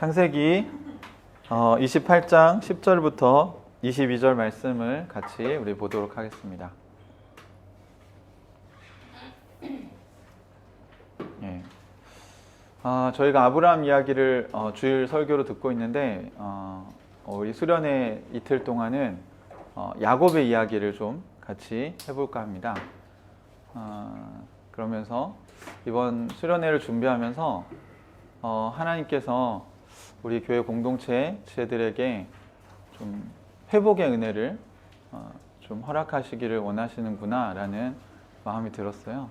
창세기 28장 10절부터 22절 말씀을 같이 우리 보도록 하겠습니다. 예. 저희가 아브라함 이야기를 주일 설교로 듣고 있는데 우리 수련회 이틀 동안은 야곱의 이야기를 좀 같이 해볼까 합니다. 그러면서 이번 수련회를 준비하면서 하나님께서 우리 교회 공동체 지체들에게 좀 회복의 은혜를 좀 허락하시기를 원하시는구나 라는 마음이 들었어요.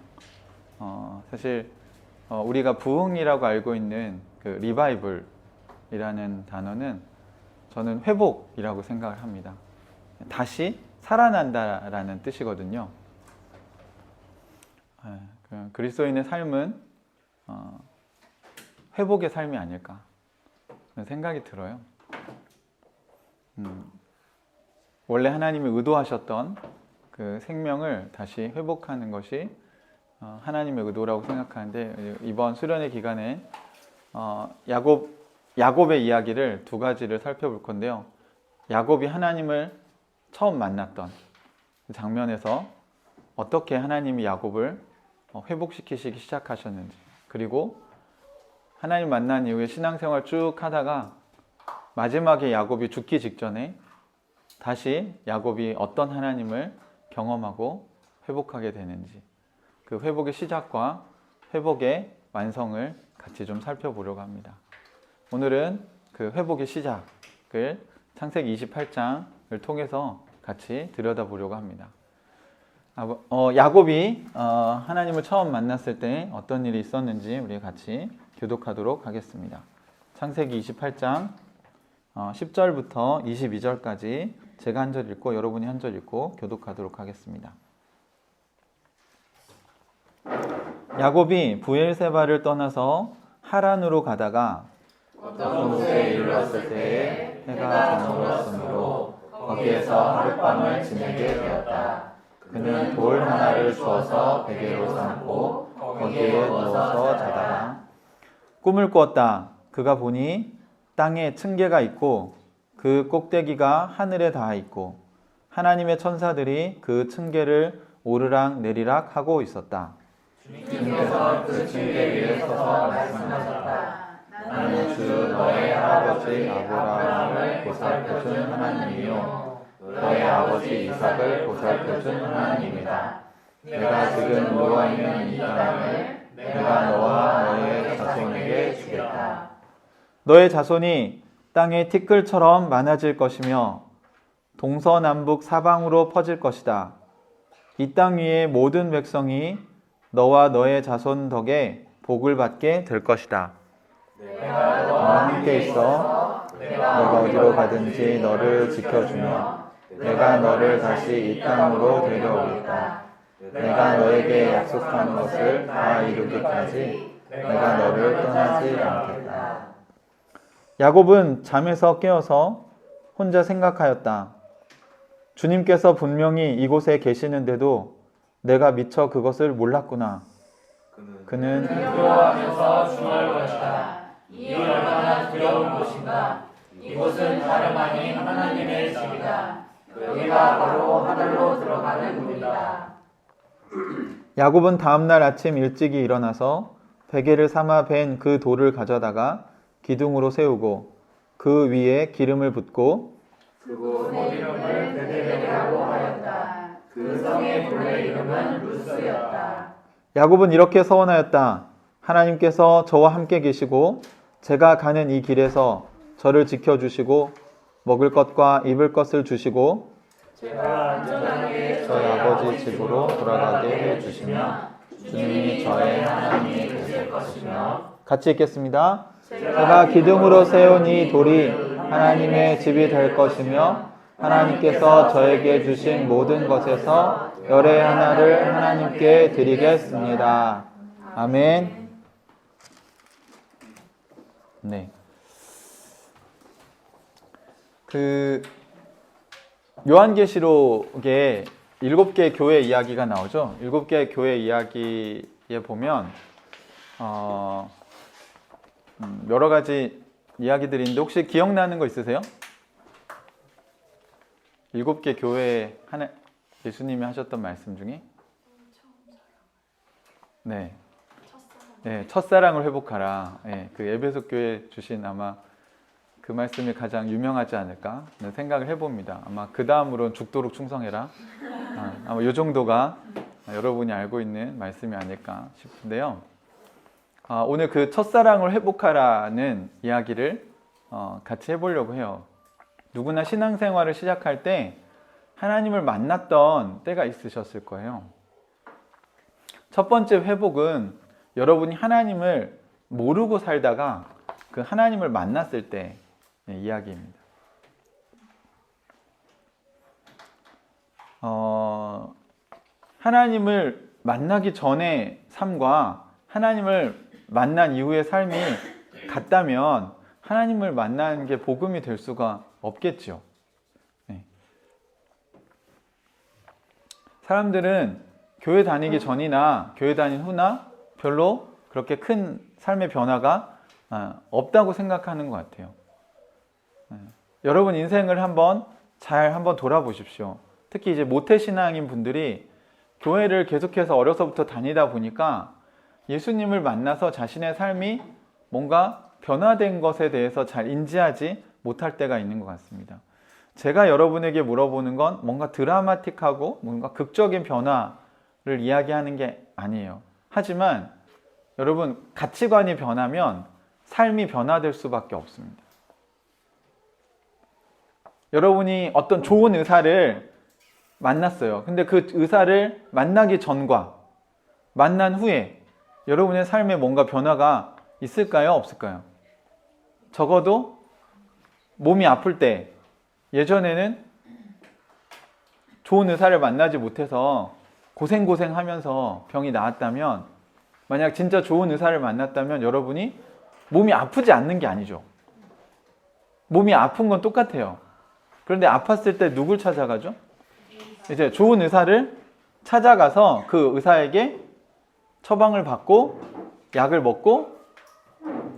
사실 우리가 부흥이라고 알고 있는 그 리바이벌이라는 단어는 저는 회복이라고 생각을 합니다. 다시 살아난다라는 뜻이거든요. 그리스도인의 삶은 회복의 삶이 아닐까 그런 생각이 들어요. 원래 하나님이 의도하셨던 그 생명을 다시 회복하는 것이 하나님의 의도라고 생각하는데, 이번 수련회 기간에 야곱의 이야기를 두 가지를 살펴볼 건데요. 야곱이 하나님을 처음 만났던 그 장면에서 어떻게 하나님이 야곱을 회복시키시기 시작하셨는지, 그리고 하나님 만난 이후에 신앙생활 쭉 하다가 마지막에 야곱이 죽기 직전에 다시 야곱이 어떤 하나님을 경험하고 회복하게 되는지, 그 회복의 시작과 회복의 완성을 같이 좀 살펴보려고 합니다. 오늘은 그 회복의 시작을 창세기 28장을 통해서 같이 들여다보려고 합니다. 야곱이 하나님을 처음 만났을 때 어떤 일이 있었는지 우리 같이 교독하도록 하겠습니다. 창세기 28장 10절부터 22절까지 제가 한 절 읽고 여러분이 한 절 읽고 교독하도록 하겠습니다. 야곱이 브엘세바를 떠나서 하란으로 가다가 어떤 곳에 이르렀을 때에 해가 저물었으므로 거기에서 하룻밤을 지내게 되었다. 그는 돌 하나를 주어서 베개로 삼고 거기에 누워서 자다가 꿈을 꾸었다. 그가 보니 땅에 층계가 있고 그 꼭대기가 하늘에 닿아 있고 하나님의 천사들이 그 층계를 오르락 내리락 하고 있었다. 주님께서 그 층계 위에 서서 말씀하셨다. 나는 주 너의 할아버지 아브라함을 보살펴준 하나님이요 너의 아버지 이삭을 보살펴준 하나님이다. 내가 지금 누워있는 이 땅을 내가 너와 너의 자손에게 주겠다. 너의 자손이 땅의 티끌처럼 많아질 것이며 동서남북 사방으로 퍼질 것이다. 이 땅 위의 모든 백성이 너와 너의 자손 덕에 복을 받게 될 것이다. 내가 너와 함께 있어 내가 어디로 가든지 너를 지켜주며 내가 너를 다시 이 땅으로 데려오겠다. 내가 너에게 약속한 것을 다 이루기까지 내가 너를 떠나지 않겠다. 야곱은 잠에서 깨어서 혼자 생각하였다. 주님께서 분명히 이곳에 계시는데도 내가 미처 그것을 몰랐구나. 그는 두려워하면서 중얼거렸다. 이 얼마나 두려운 곳인가. 이곳은 다름 아닌 하나님의 집이다. 여기가 바로 하늘로 들어가는 문이다. 야곱은 다음날 아침 일찍이 일어나서 베개를 삼아 벤 그 돌을 가져다가 기둥으로 세우고 그 위에 기름을 붓고 그곳의 이름을 베델이라고 하였다. 그 성의 본래 이름은 루스였다. 야곱은 이렇게 서원하였다. 하나님께서 저와 함께 계시고 제가 가는 이 길에서 저를 지켜주시고 먹을 것과 입을 것을 주시고 제가 안전하게 저희 아버지 집으로 돌아가게 해주시며 주님이 저의 하나님이 되실 것이며 같이 읽겠습니다. 제가 기둥으로 세운 이 돌이 하나님의 집이 될 것이며 하나님께서 저에게 주신 모든 것에서 열의 하나를 하나님께 드리겠습니다. 아멘. 네. 요한계시록에 7개의 교회 이야기가 나오죠. 7개의 교회 이야기에 보면 여러 가지 이야기들이 있는데 혹시 기억나는 거 있으세요? 7개 교회 하나 예수님이 하셨던 말씀 중에 네, 네 첫사랑을 회복하라. 네, 그 에베소 교회 주신 아마 그 말씀이 가장 유명하지 않을까 생각을 해봅니다. 아마 그 다음으로는 죽도록 충성해라. 아마 이 정도가 여러분이 알고 있는 말씀이 아닐까 싶은데요. 오늘 그 첫사랑을 회복하라는 이야기를 같이 해보려고 해요. 누구나 신앙생활을 시작할 때 하나님을 만났던 때가 있으셨을 거예요. 첫 번째 회복은 여러분이 하나님을 모르고 살다가 그 하나님을 만났을 때 이야기입니다. 하나님을 만나기 전의 삶과 하나님을 만난 이후의 삶이 같다면 하나님을 만난 게 복음이 될 수가 없겠죠. 네. 사람들은 교회 다니기 전이나 교회 다닌 후나 별로 그렇게 큰 삶의 변화가 없다고 생각하는 것 같아요. 여러분 인생을 잘 한번 돌아보십시오. 특히 이제 모태신앙인 분들이 교회를 계속해서 어려서부터 다니다 보니까 예수님을 만나서 자신의 삶이 뭔가 변화된 것에 대해서 잘 인지하지 못할 때가 있는 것 같습니다. 제가 여러분에게 물어보는 건 뭔가 드라마틱하고 뭔가 극적인 변화를 이야기하는 게 아니에요. 하지만 여러분 가치관이 변하면 삶이 변화될 수밖에 없습니다. 여러분이 어떤 좋은 의사를 만났어요. 근데 그 의사를 만나기 전과 만난 후에 여러분의 삶에 뭔가 변화가 있을까요? 없을까요? 적어도 몸이 아플 때 예전에는 좋은 의사를 만나지 못해서 고생하면서 병이 나았다면 만약 진짜 좋은 의사를 만났다면 여러분이 몸이 아프지 않는 게 아니죠. 몸이 아픈 건 똑같아요. 그런데 아팠을 때 누굴 찾아가죠? 이제 좋은 의사를 찾아가서 그 의사에게 처방을 받고 약을 먹고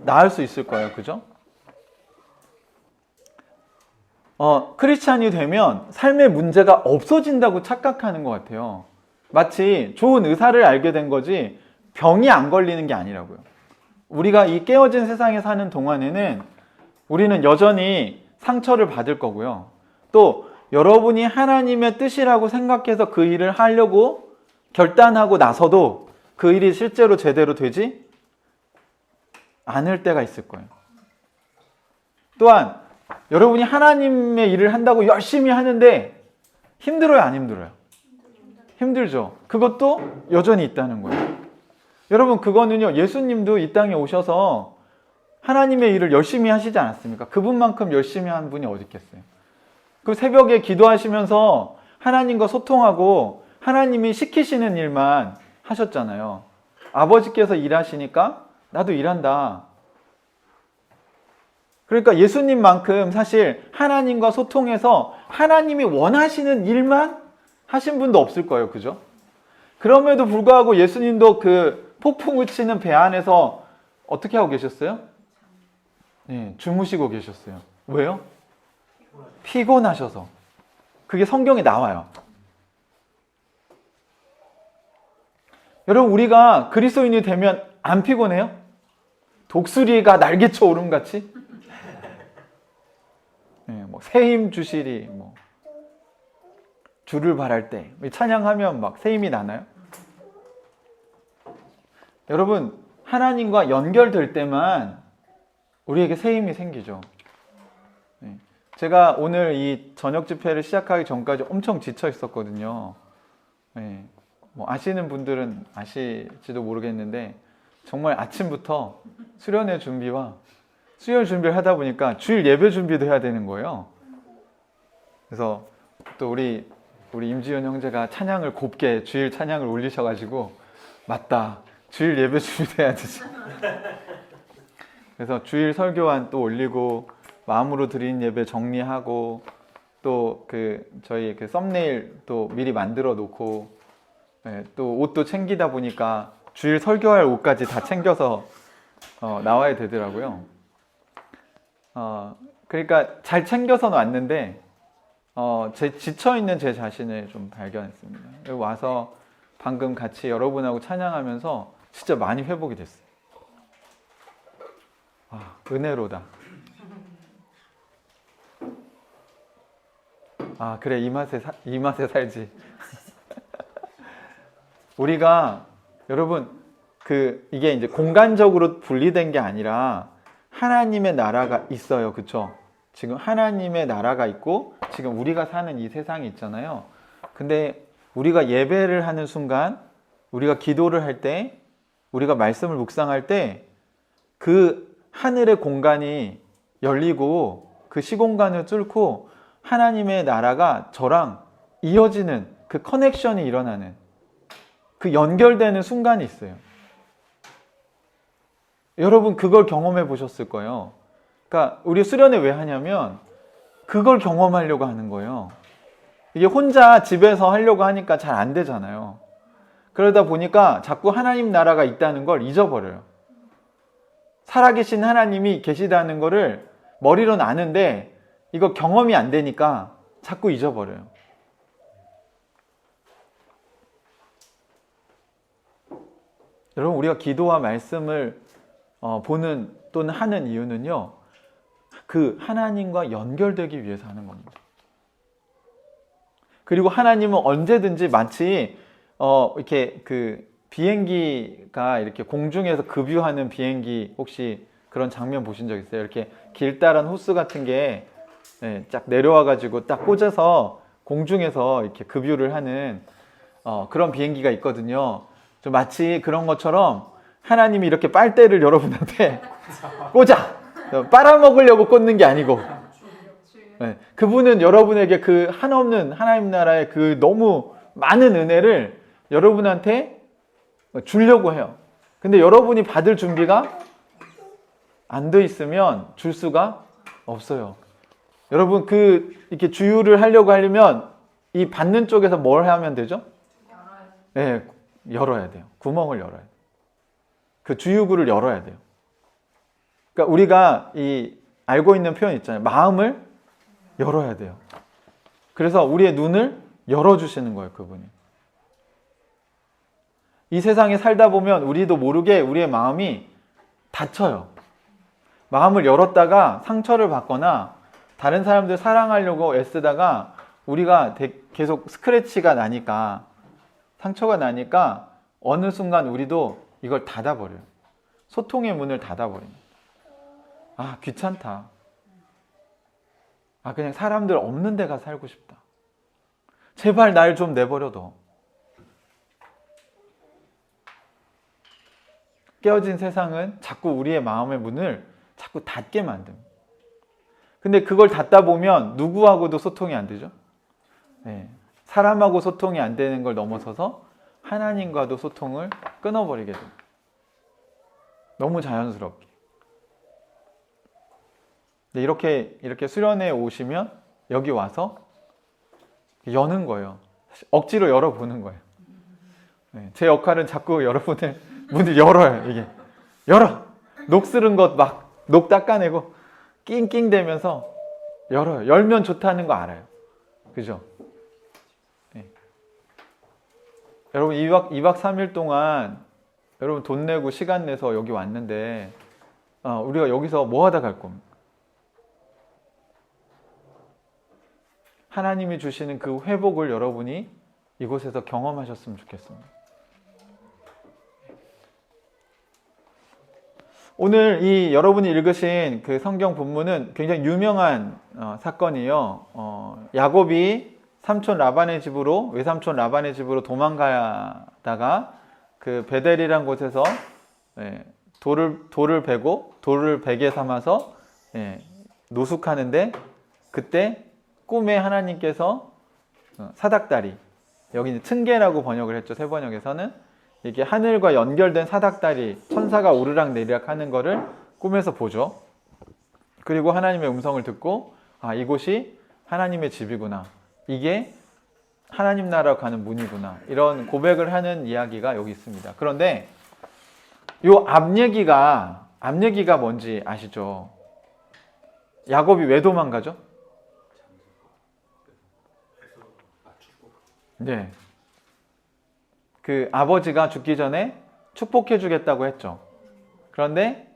나을 수 있을 거예요. 그죠? 크리스찬이 되면 삶의 문제가 없어진다고 착각하는 것 같아요. 마치 좋은 의사를 알게 된 거지 병이 안 걸리는 게 아니라고요. 우리가 이 깨어진 세상에 사는 동안에는 우리는 여전히 상처를 받을 거고요. 또 여러분이 하나님의 뜻이라고 생각해서 그 일을 하려고 결단하고 나서도 그 일이 실제로 제대로 되지 않을 때가 있을 거예요. 또한 여러분이 하나님의 일을 한다고 열심히 하는데 힘들어요, 안 힘들어요? 힘들죠. 그것도 여전히 있다는 거예요. 여러분 그거는요, 예수님도 이 땅에 오셔서 하나님의 일을 열심히 하시지 않았습니까? 그분만큼 열심히 한 분이 어디 있겠어요? 그 새벽에 기도하시면서 하나님과 소통하고 하나님이 시키시는 일만 하셨잖아요. 아버지께서 일하시니까 나도 일한다. 그러니까 예수님만큼 사실 하나님과 소통해서 하나님이 원하시는 일만 하신 분도 없을 거예요. 그죠? 그럼에도 불구하고 예수님도 그 폭풍을 치는 배 안에서 어떻게 하고 계셨어요? 네, 주무시고 계셨어요. 왜요? 피곤하셔서. 그게 성경에 나와요. 여러분 우리가 그리스도인이 되면 안 피곤해요? 독수리가 날개쳐 오름같이? 네, 뭐 새 힘 주시리 주를 바랄 때 찬양하면 막 새 힘이 나나요? 여러분 하나님과 연결될 때만 우리에게 새 힘이 생기죠. 네. 제가 오늘 이 저녁 집회를 시작하기 전까지 엄청 지쳐 있었거든요. 네. 아시는 분들은 아실지도 모르겠는데 정말 아침부터 수련회 준비와 수요일 준비를 하다 보니까 주일 예배 준비도 해야 되는 거예요. 그래서 또 우리 임지현 형제가 찬양을 곱게 주일 찬양을 올리셔가지고 맞다, 주일 예배 준비도 해야 되지. 그래서 주일 설교안 또 올리고 마음으로 드린 예배 정리하고 또 저희 썸네일 또 미리 만들어 놓고 또 옷도 챙기다 보니까 주일 설교할 옷까지 다 챙겨서 나와야 되더라고요. 그러니까 잘 챙겨서는 왔는데 지쳐있는 제 자신을 좀 발견했습니다. 여기 와서 방금 같이 여러분하고 찬양하면서 진짜 많이 회복이 됐어요. 은혜로다. 그래, 이 맛에 살지. 우리가 여러분 이게 이제 공간적으로 분리된 게 아니라 하나님의 나라가 있어요. 그쵸? 지금 하나님의 나라가 있고 지금 우리가 사는 이 세상이 있잖아요. 근데 우리가 예배를 하는 순간, 우리가 기도를 할 때, 우리가 말씀을 묵상할 때 그 하늘의 공간이 열리고 그 시공간을 뚫고 하나님의 나라가 저랑 이어지는 그 커넥션이 일어나는 그 연결되는 순간이 있어요. 여러분 그걸 경험해 보셨을 거예요. 그러니까 우리 수련회 왜 하냐면 그걸 경험하려고 하는 거예요. 이게 혼자 집에서 하려고 하니까 잘 안 되잖아요. 그러다 보니까 자꾸 하나님 나라가 있다는 걸 잊어버려요. 살아계신 하나님이 계시다는 거를 머리로는 아는데 이거 경험이 안 되니까 자꾸 잊어버려요. 여러분 우리가 기도와 말씀을 보는 또는 하는 이유는요, 그 하나님과 연결되기 위해서 하는 겁니다. 그리고 하나님은 언제든지 마치 이렇게 그 비행기가 이렇게 공중에서 급유하는 비행기, 혹시 그런 장면 보신 적 있어요? 이렇게 길다란 호스 같은 게 쫙 내려와가지고 딱 꽂아서 공중에서 이렇게 급유를 하는 그런 비행기가 있거든요. 좀 마치 그런 것처럼 하나님이 이렇게 빨대를 여러분한테 꽂아! 빨아먹으려고 꽂는 게 아니고, 그분은 여러분에게 그 한없는 하나님 나라의 그 너무 많은 은혜를 여러분한테 주려고 해요. 근데 여러분이 받을 준비가 안 돼 있으면 줄 수가 없어요. 여러분 이렇게 주유를 하려고 하려면 이 받는 쪽에서 뭘 하면 되죠? 열어야 돼요. 구멍을 열어야 돼요. 그 주유구를 열어야 돼요. 그러니까 우리가 알고 있는 표현 있잖아요. 마음을 열어야 돼요. 그래서 우리의 눈을 열어주시는 거예요, 그분이. 이 세상에 살다 보면 우리도 모르게 우리의 마음이 닫혀요. 마음을 열었다가 상처를 받거나 다른 사람들 사랑하려고 애쓰다가 우리가 계속 스크래치가 나니까, 상처가 나니까 어느 순간 우리도 이걸 닫아버려요. 소통의 문을 닫아버립니다. 귀찮다. 그냥 사람들 없는 데 가서 살고 싶다. 제발 날 좀 내버려둬. 깨어진 세상은 자꾸 우리의 마음의 문을 자꾸 닫게 만듭니다. 근데 그걸 닫다 보면 누구하고도 소통이 안 되죠? 사람하고 소통이 안 되는 걸 넘어서서 하나님과도 소통을 끊어버리게 됩니다. 너무 자연스럽게. 근데 이렇게 수련회에 오시면 여기 와서 여는 거예요. 억지로 열어보는 거예요. 제 역할은 자꾸 여러분의 문을 열어요. 이게 열어! 녹 스른 것 막 녹 닦아내고 낑낑대면서 열어요. 열면 좋다는 거 알아요. 그죠? 여러분 2박 3일 동안 여러분 돈 내고 시간 내서 여기 왔는데 우리가 여기서 뭐 하다 갈 겁니까? 하나님이 주시는 그 회복을 여러분이 이곳에서 경험하셨으면 좋겠습니다. 오늘 여러분이 읽으신 그 성경 본문은 굉장히 유명한 사건이에요. 야곱이 삼촌 라반의 집으로, 외삼촌 라반의 집으로 도망가다가 그 베델이란 곳에서 돌을 베고 돌을 베개 삼아서 노숙하는데, 그때 꿈에 하나님께서 사닥다리, 여기는 층계라고 번역을 했죠. 새 번역에서는 이게 하늘과 연결된 사닥다리, 천사가 오르락 내리락 하는 거를 꿈에서 보죠. 그리고 하나님의 음성을 듣고 이곳이 하나님의 집이구나, 이게 하나님 나라로 가는 문이구나, 이런 고백을 하는 이야기가 여기 있습니다. 그런데 이 앞 얘기가 뭔지 아시죠? 야곱이 왜 도망가죠? 네. 그 아버지가 죽기 전에 축복해 주겠다고 했죠. 그런데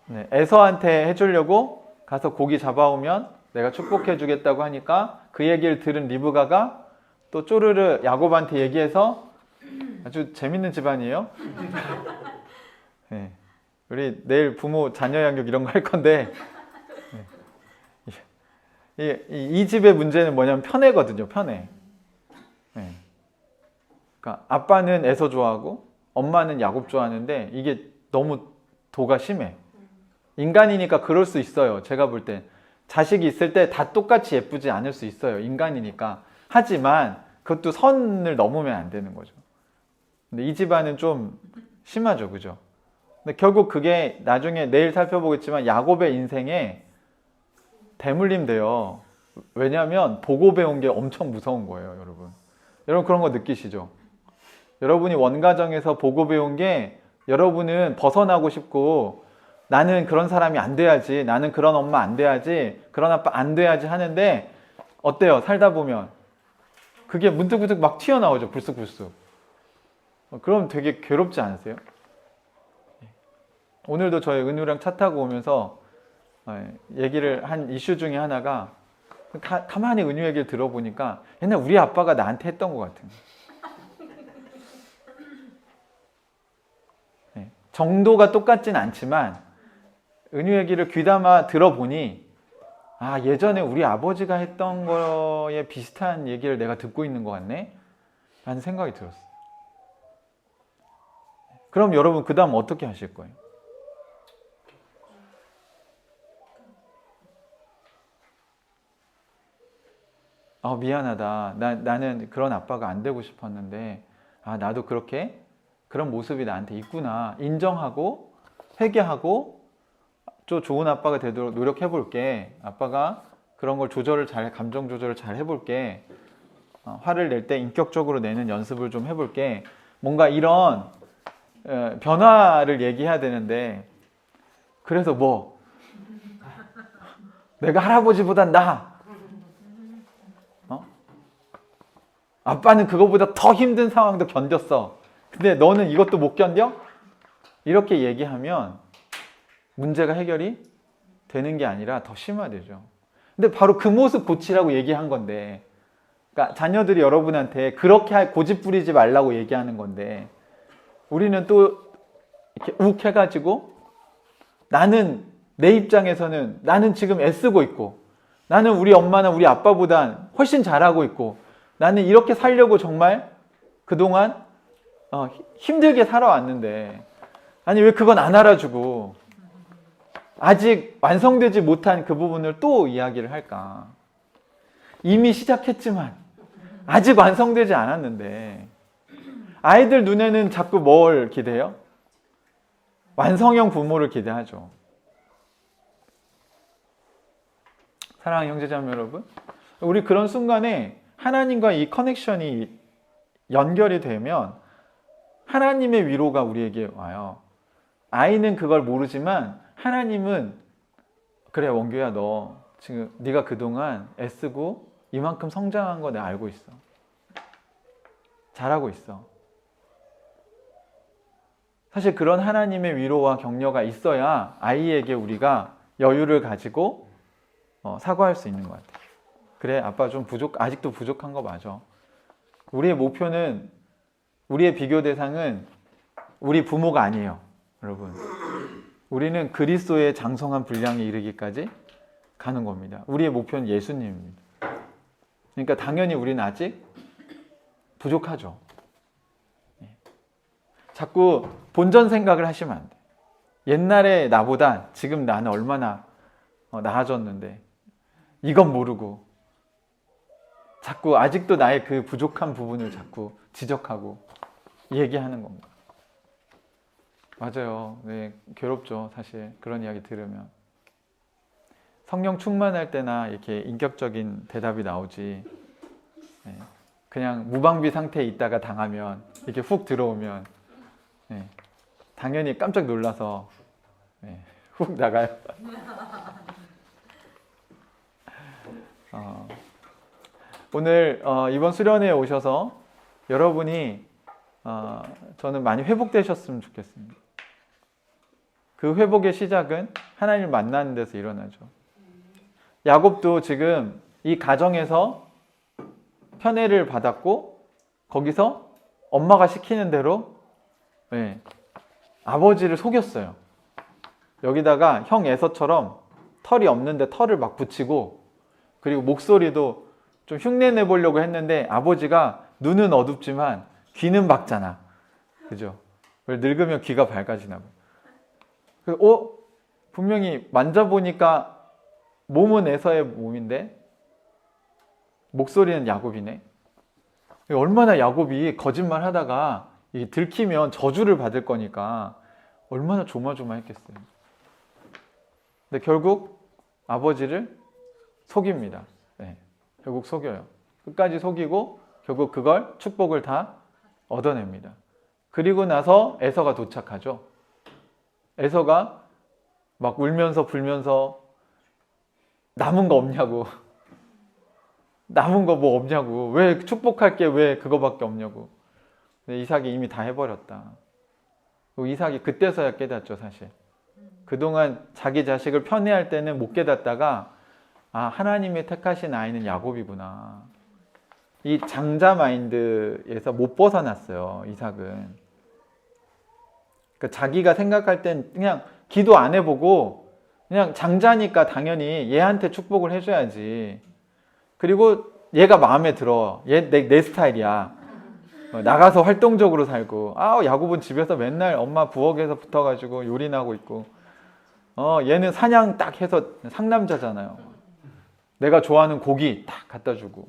네, 에서한테 해주려고 가서 고기 잡아오면 내가 축복해 주겠다고 하니까 그 얘기를 들은 리브가가 또 쪼르르 야곱한테 얘기해서 아주 재밌는 집안이에요. 네. 우리 내일 부모 자녀 양육 이런 거 할 건데 이 집의 문제는 뭐냐면 편애거든요. 편애. 네. 그러니까 아빠는 에서 좋아하고 엄마는 야곱 좋아하는데 이게 너무 도가 심해. 인간이니까 그럴 수 있어요. 제가 볼 때 자식이 있을 때 다 똑같이 예쁘지 않을 수 있어요. 인간이니까. 하지만 그것도 선을 넘으면 안 되는 거죠. 근데 이 집안은 좀 심하죠. 그죠? 근데 결국 그게 나중에 내일 살펴보겠지만 야곱의 인생에 대물림 돼요. 왜냐하면 보고 배운 게 엄청 무서운 거예요. 여러분. 여러분 그런 거 느끼시죠? 여러분이 원가정에서 보고 배운 게 여러분은 벗어나고 싶고 나는 그런 사람이 안 돼야지, 나는 그런 엄마 안 돼야지, 그런 아빠 안 돼야지 하는데 어때요? 살다 보면 그게 문득문득 막 튀어나오죠. 불쑥불쑥. 그럼 되게 괴롭지 않으세요? 오늘도 저희 은우랑 차 타고 오면서 얘기를 한 이슈 중에 하나가 가만히 은우 얘기를 들어보니까 옛날 우리 아빠가 나한테 했던 것 같은 정도가 똑같진 않지만 은유 얘기를 귀담아 들어보니 아 예전에 우리 아버지가 했던 거에 비슷한 얘기를 내가 듣고 있는 것 같네 라는 생각이 들었어요. 그럼 여러분 그 다음 어떻게 하실 거예요? 미안하다. 나는 그런 아빠가 안 되고 싶었는데 나도 그렇게 그런 모습이 나한테 있구나. 인정하고 회개하고 좀 좋은 아빠가 되도록 노력해 볼게. 아빠가 그런 걸 감정 조절을 잘 해볼게. 화를 낼 때 인격적으로 내는 연습을 좀 해볼게. 뭔가 이런 변화를 얘기해야 되는데 그래서 뭐 내가 할아버지보단 나아. 아빠는 그거보다 더 힘든 상황도 견뎠어. 근데 너는 이것도 못 견뎌? 이렇게 얘기하면 문제가 해결이 되는 게 아니라 더 심화되죠. 근데 바로 그 모습 고치라고 얘기한 건데, 그러니까 자녀들이 여러분한테 그렇게 고집 부리지 말라고 얘기하는 건데, 우리는 또 이렇게 욱 해가지고 나는 내 입장에서는 나는 지금 애쓰고 있고, 나는 우리 엄마나 우리 아빠보단 훨씬 잘하고 있고, 나는 이렇게 살려고 정말 그동안 힘들게 살아왔는데, 아니 왜 그건 안 알아주고 아직 완성되지 못한 그 부분을 또 이야기를 할까? 이미 시작했지만 아직 완성되지 않았는데 아이들 눈에는 자꾸 뭘 기대해요? 완성형 부모를 기대하죠. 사랑하는 형제자매 여러분, 우리 그런 순간에 하나님과 이 커넥션이 연결이 되면 하나님의 위로가 우리에게 와요. 아이는 그걸 모르지만 하나님은 그래 원규야 너 지금 네가 그동안 애쓰고 이만큼 성장한 거 내가 알고 있어. 잘하고 있어. 사실 그런 하나님의 위로와 격려가 있어야 아이에게 우리가 여유를 가지고 사과할 수 있는 것 같아요. 그래 아빠 좀 아직도 부족한 거 맞아. 우리의 목표는 우리의 비교 대상은 우리 부모가 아니에요. 여러분 우리는 그리스도의 장성한 분량에 이르기까지 가는 겁니다. 우리의 목표는 예수님입니다. 그러니까 당연히 우리는 아직 부족하죠. 자꾸 본전 생각을 하시면 안 돼요. 옛날에 나보다 지금 나는 얼마나 나아졌는데 이건 모르고 자꾸 아직도 나의 그 부족한 부분을 자꾸 지적하고 얘기하는 겁니다. 맞아요. 네, 괴롭죠. 사실 그런 이야기 들으면. 성령 충만할 때나 이렇게 인격적인 대답이 나오지. 네, 그냥 무방비 상태에 있다가 당하면 이렇게 훅 들어오면 네, 당연히 깜짝 놀라서 네, 훅 나가요. 오늘 이번 수련회에 오셔서 여러분이 저는 많이 회복되셨으면 좋겠습니다. 그 회복의 시작은 하나님을 만나는 데서 일어나죠. 야곱도 지금 이 가정에서 편애를 받았고 거기서 엄마가 시키는 대로 아버지를 속였어요. 여기다가 형 에서처럼 털이 없는데 털을 막 붙이고 그리고 목소리도 좀 흉내 내보려고 했는데 아버지가 눈은 어둡지만 귀는 밝잖아. 그죠? 늙으면 귀가 밝아지나 봐. 분명히 만져보니까 몸은 에서의 몸인데 목소리는 야곱이네. 얼마나 야곱이 거짓말 하다가 들키면 저주를 받을 거니까 얼마나 조마조마했겠어요. 근데 결국 아버지를 속입니다. 결국 속여요. 끝까지 속이고 결국 그걸 축복을 다 얻어냅니다. 그리고 나서 에서가 도착하죠. 에서가 막 울면서 불면서 남은 거 없냐고. 남은 거 뭐 없냐고. 왜 축복할 게 왜 그거밖에 없냐고. 근데 이삭이 이미 다 해버렸다. 이삭이 그때서야 깨닫죠, 사실. 그동안 자기 자식을 편애할 때는 못 깨닫다가 하나님이 택하신 아이는 야곱이구나. 이 장자 마인드에서 못 벗어났어요, 이삭은. 그러니까 자기가 생각할 땐 그냥 기도 안 해보고 그냥 장자니까 당연히 얘한테 축복을 해줘야지. 그리고 얘가 마음에 들어. 얘 내 스타일이야. 나가서 활동적으로 살고. 야곱은 집에서 맨날 엄마 부엌에서 붙어가지고 요리나고 있고. 얘는 사냥 딱 해서 상남자잖아요. 내가 좋아하는 고기 딱 갖다 주고.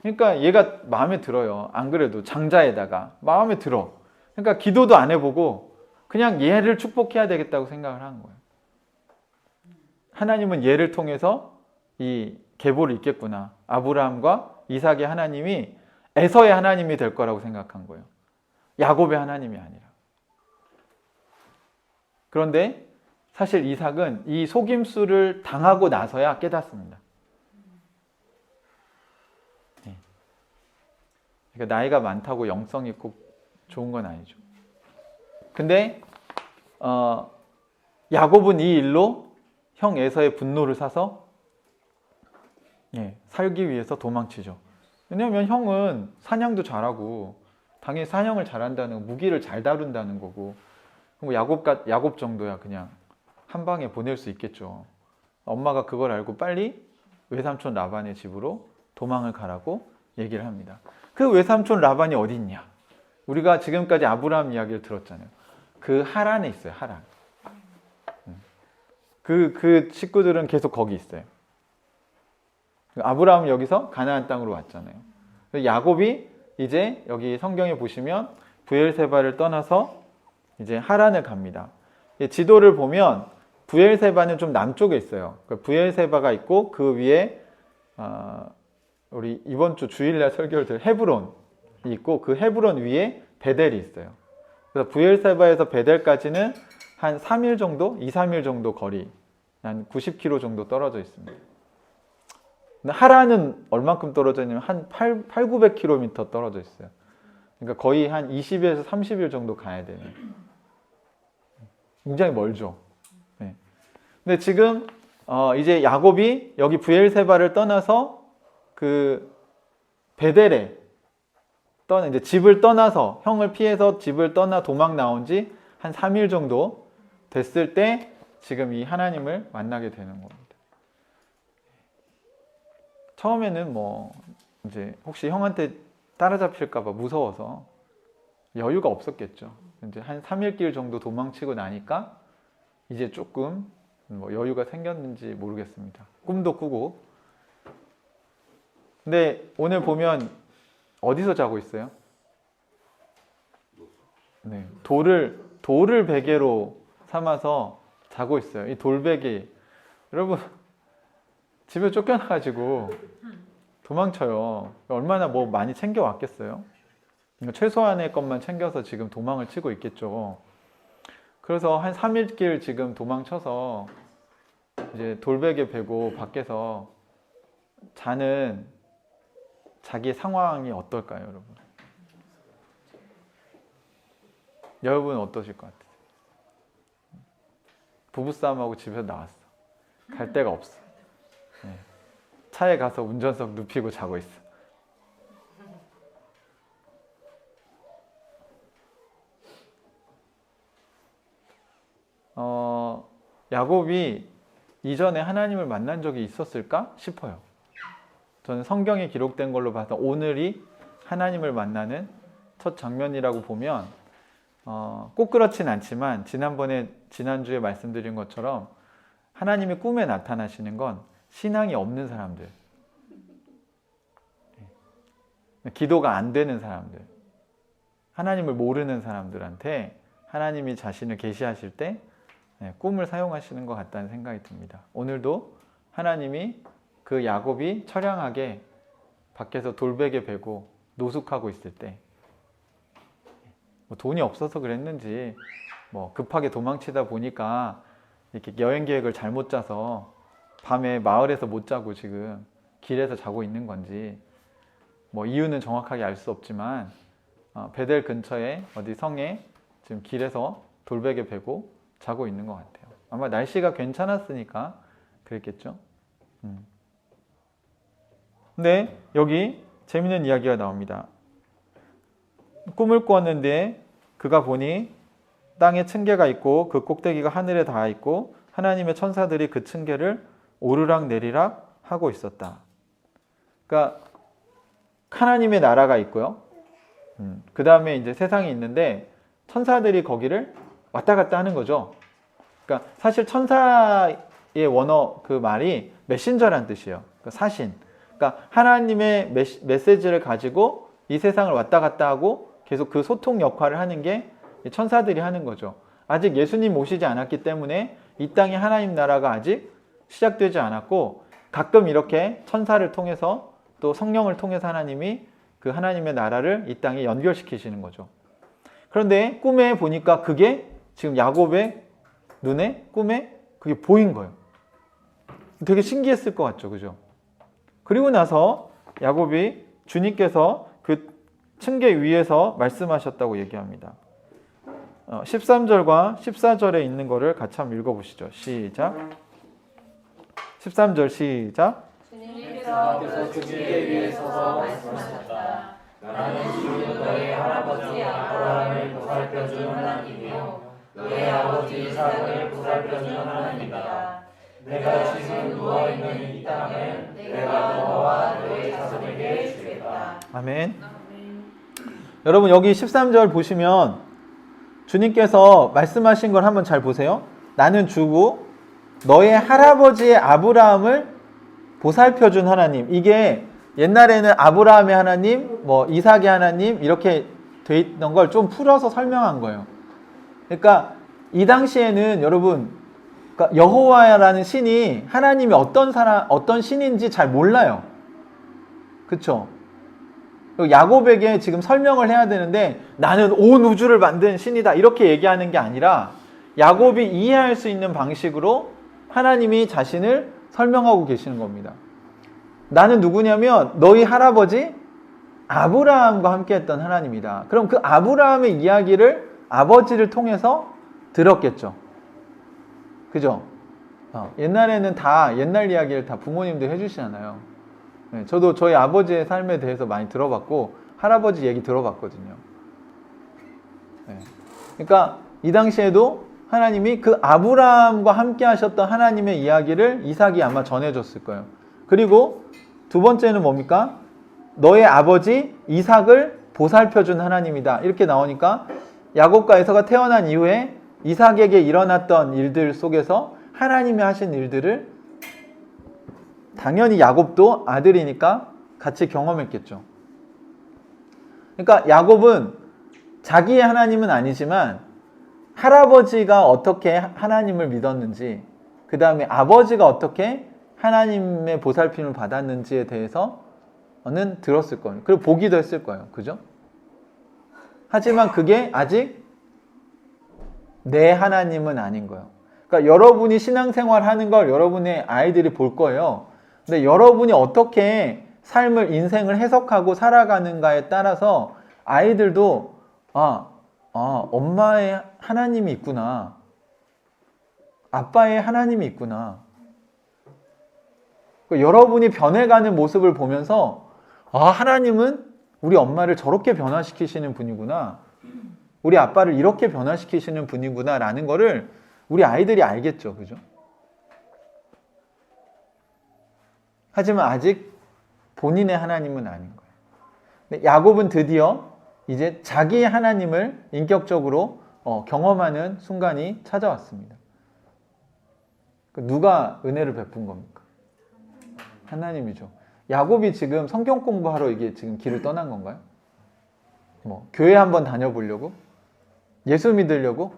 그러니까 얘가 마음에 들어요. 안 그래도 장자에다가 마음에 들어. 그러니까 기도도 안 해보고 그냥 얘를 축복해야 되겠다고 생각을 한 거예요. 하나님은 얘를 통해서 이 계보를 잇겠구나. 아브라함과 이삭의 하나님이 에서의 하나님이 될 거라고 생각한 거예요. 야곱의 하나님이 아니라. 그런데 사실 이삭은 이 속임수를 당하고 나서야 깨닫습니다. 그러니까 나이가 많다고 영성이 꼭 좋은 건 아니죠. 근데 야곱은 이 일로 형 에서의 분노를 사서 살기 위해서 도망치죠. 왜냐하면 형은 사냥도 잘하고 당연히 사냥을 잘한다는 거, 무기를 잘 다룬다는 거고 야곱 정도야 그냥 한 방에 보낼 수 있겠죠. 엄마가 그걸 알고 빨리 외삼촌 라반의 집으로 도망을 가라고 얘기를 합니다. 그 외삼촌 라반이 어디 있냐? 우리가 지금까지 아브라함 이야기를 들었잖아요. 그 하란에 있어요. 하란. 그 식구들은 계속 거기 있어요. 아브라함은 여기서 가나안 땅으로 왔잖아요. 야곱이 이제 여기 성경에 보시면 브엘세바를 떠나서 이제 하란을 갑니다. 지도를 보면 브엘세바는 좀 남쪽에 있어요. 브엘세바가 있고 그 위에 우리 이번 주 주일날 설교를 들 헤브론이 있고 그 헤브론 위에 베델이 있어요. 그래서 브엘세바에서 베델까지는 한 3일 정도, 2, 3일 정도 거리, 한 90km 정도 떨어져 있습니다. 근데 하란은 얼만큼 떨어져 있냐면 한 900km 떨어져 있어요. 그러니까 거의 한 20에서 30일 정도 가야 돼요. 굉장히 멀죠. 근데 지금 이제 야곱이 여기 브엘세바를 떠나서 그 베델에 이제 집을 떠나서 형을 피해서 집을 떠나 도망 나온 지 한 3일 정도 됐을 때 지금 이 하나님을 만나게 되는 겁니다. 처음에는 뭐 이제 혹시 형한테 따라잡힐까 봐 무서워서 여유가 없었겠죠. 이제 한 3일 길 정도 도망치고 나니까 이제 조금 뭐 여유가 생겼는지 모르겠습니다. 꿈도 꾸고. 근데 오늘 보면 어디서 자고 있어요? 네, 돌을 베개로 삼아서 자고 있어요. 이 돌베개, 여러분 집에 쫓겨나가지고 도망쳐요. 얼마나 뭐 많이 챙겨왔겠어요? 최소한의 것만 챙겨서 지금 도망을 치고 있겠죠. 그래서 한 3일길 지금 도망쳐서 이제 돌베개 베고 밖에서 자는 자기 상황이 어떨까요, 여러분? 여러분은 어떠실 것 같아요? 부부싸움하고 집에서 나왔어. 갈 데가 없어. 네. 차에 가서 운전석 눕히고 자고 있어. 야곱이 이전에 하나님을 만난 적이 있었을까 싶어요. 저는 성경에 기록된 걸로 봐서 오늘이 하나님을 만나는 첫 장면이라고 보면 꼭 그렇진 않지만 지난주에 말씀드린 것처럼 하나님이 꿈에 나타나시는 건 신앙이 없는 사람들, 기도가 안 되는 사람들, 하나님을 모르는 사람들한테 하나님이 자신을 계시하실 때 꿈을 사용하시는 것 같다는 생각이 듭니다. 오늘도 하나님이 그 야곱이 처량하게 밖에서 돌베개 베고 노숙하고 있을 때 돈이 없어서 그랬는지 급하게 도망치다 보니까 이렇게 여행 계획을 잘못 짜서 밤에 마을에서 못 자고 지금 길에서 자고 있는 건지 이유는 정확하게 알 수 없지만 베델 근처에 어디 성에 지금 길에서 돌베개 베고 자고 있는 것 같아요. 아마 날씨가 괜찮았으니까 그랬겠죠. 근데 여기 재밌는 이야기가 나옵니다. 꿈을 꾸었는데 그가 보니 땅에 층계가 있고 그 꼭대기가 하늘에 닿아 있고 하나님의 천사들이 그 층계를 오르락 내리락 하고 있었다. 그러니까 하나님의 나라가 있고요. 그 다음에 이제 세상이 있는데 천사들이 거기를 왔다 갔다 하는 거죠. 그러니까 사실 천사의 원어 그 말이 메신저란 뜻이에요. 그러니까 사신. 그러니까 하나님의 메시지를 가지고 이 세상을 왔다 갔다 하고 계속 그 소통 역할을 하는 게 천사들이 하는 거죠. 아직 예수님 오시지 않았기 때문에 이 땅에 하나님 나라가 아직 시작되지 않았고 가끔 이렇게 천사를 통해서 또 성령을 통해서 하나님이 그 하나님의 나라를 이 땅에 연결시키시는 거죠. 그런데 꿈에 보니까 그게 지금 야곱의 눈에 꿈에 그게 보인 거예요. 되게 신기했을 것 같죠, 그죠? 그리고 나서 야곱이 주님께서 그 층계 위에서 말씀하셨다고 얘기합니다. 13절과 14절에 있는 거를 같이 한번 읽어보시죠. 시작. 13절 시작. 주님께서 그 층계 위에 서서 말씀하셨다. 나는 주는 너의 할아버지 아브라함을 보살펴준 하나님이요 너의 아버지 이삭을 보살펴준 하나님이다. 내가 지금 누워있는 이 땅을 내가 너와 너의 자손에게 주겠다. 아멘. 여러분 여기 13절 보시면 주님께서 말씀하신 걸 한번 잘 보세요. 나는 주고 너의 할아버지의 아브라함을 보살펴준 하나님. 이게 옛날에는 아브라함의 하나님, 이삭의 하나님 이렇게 돼 있던 걸 좀 풀어서 설명한 거예요. 그러니까 이 당시에는 여러분 그러니까 여호와라는 신이 하나님이 어떤 신인지 잘 몰라요. 그렇죠? 야곱에게 지금 설명을 해야 되는데 나는 온 우주를 만든 신이다 이렇게 얘기하는 게 아니라 야곱이 이해할 수 있는 방식으로 하나님이 자신을 설명하고 계시는 겁니다. 나는 누구냐면 너희 할아버지 아브라함과 함께 했던 하나님이다. 그럼 그 아브라함의 이야기를 아버지를 통해서 들었겠죠. 그죠? 옛날에는 다 옛날 이야기를 다 부모님들 해주시잖아요. 네, 저도 저희 아버지의 삶에 대해서 많이 들어봤고 할아버지 얘기 들어봤거든요. 네. 그러니까 이 당시에도 하나님이 그 아브라함과 함께 하셨던 하나님의 이야기를 이삭이 아마 전해줬을 거예요. 그리고 두 번째는 뭡니까? 너의 아버지 이삭을 보살펴준 하나님이다. 이렇게 나오니까 야곱과 에서가 태어난 이후에 이삭에게 일어났던 일들 속에서 하나님이 하신 일들을 당연히 야곱도 아들이니까 같이 경험했겠죠. 그러니까 야곱은 자기의 하나님은 아니지만 할아버지가 어떻게 하나님을 믿었는지, 그 다음에 아버지가 어떻게 하나님의 보살핌을 받았는지에 대해서는 들었을 거예요. 그리고 보기도 했을 거예요. 그죠? 하지만 그게 아직 내 하나님은 아닌 거예요. 그러니까 여러분이 신앙생활 하는 걸 여러분의 아이들이 볼 거예요. 근데 여러분이 어떻게 삶을, 인생을 해석하고 살아가는가에 따라서 아이들도 엄마의 하나님이 있구나. 아빠의 하나님이 있구나. 여러분이 변해가는 모습을 보면서 하나님은 우리 엄마를 저렇게 변화시키시는 분이구나. 우리 아빠를 이렇게 변화시키시는 분이구나 라는 거를 우리 아이들이 알겠죠. 그죠? 하지만 아직 본인의 하나님은 아닌 거예요. 근데 야곱은 드디어 이제 자기의 하나님을 인격적으로 경험하는 순간이 찾아왔습니다. 누가 은혜를 베푼 겁니까? 하나님이죠. 야곱이 지금 성경 공부하러 이게 지금 길을 떠난 건가요? 교회 한번 다녀보려고? 예수 믿으려고?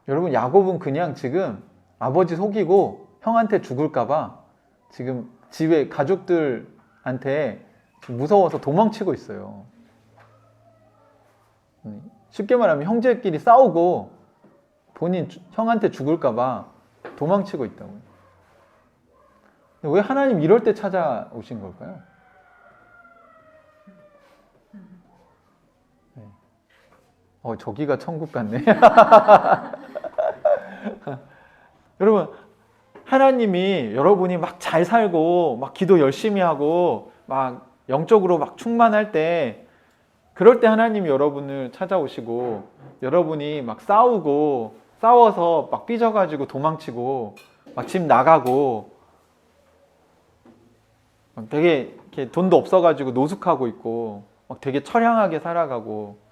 여러분, 야곱은 그냥 지금 아버지 속이고 형한테 죽을까봐 지금 집에 가족들한테 무서워서 도망치고 있어요. 쉽게 말하면 형제끼리 싸우고 본인 형한테 죽을까봐 도망치고 있다고요. 왜 하나님 이럴 때 찾아오신 걸까요? 저기가 천국 같네. 여러분, 하나님이 여러분이 막 잘 살고 막 기도 열심히 하고 막 영적으로 막 충만할 때, 그럴 때 하나님이 여러분을 찾아오시고, 여러분이 막 싸워서 막 삐져가지고 도망치고 막 집 나가고 막 되게 이렇게 돈도 없어가지고 노숙하고 있고 막 되게 처량하게 살아가고,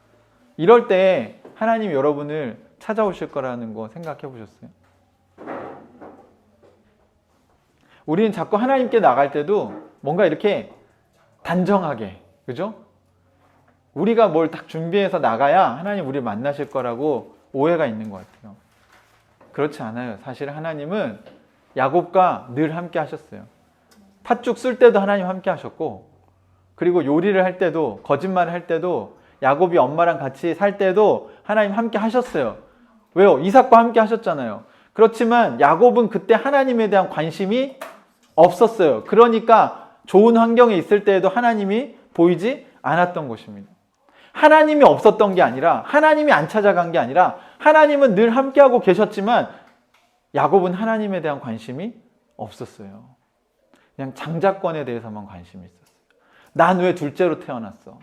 이럴 때 하나님이 여러분을 찾아오실 거라는 거 생각해 보셨어요? 우리는 자꾸 하나님께 나갈 때도 뭔가 이렇게 단정하게, 그죠? 우리가 뭘 딱 준비해서 나가야 하나님 우리를 만나실 거라고 오해가 있는 것 같아요. 그렇지 않아요. 사실 하나님은 야곱과 늘 함께 하셨어요. 팥죽 쓸 때도 하나님 함께 하셨고, 그리고 요리를 할 때도, 거짓말을 할 때도, 야곱이 엄마랑 같이 살 때도 하나님 함께 하셨어요. 왜요? 이삭과 함께 하셨잖아요. 그렇지만 야곱은 그때 하나님에 대한 관심이 없었어요. 그러니까 좋은 환경에 있을 때에도 하나님이 보이지 않았던 것입니다. 하나님이 없었던 게 아니라, 하나님이 안 찾아간 게 아니라, 하나님은 늘 함께하고 계셨지만 야곱은 하나님에 대한 관심이 없었어요. 그냥 장자권에 대해서만 관심이 있었어요. 난 왜 둘째로 태어났어?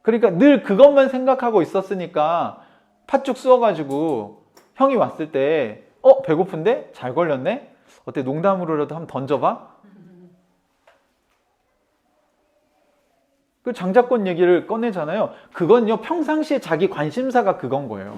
그러니까 늘 그것만 생각하고 있었으니까 팥죽 쑤어가지고 형이 왔을 때 배고픈데? 잘 걸렸네? 어때, 농담으로라도 한번 던져봐? 그 장자권 얘기를 꺼내잖아요. 그건요, 평상시에 자기 관심사가 그건 거예요.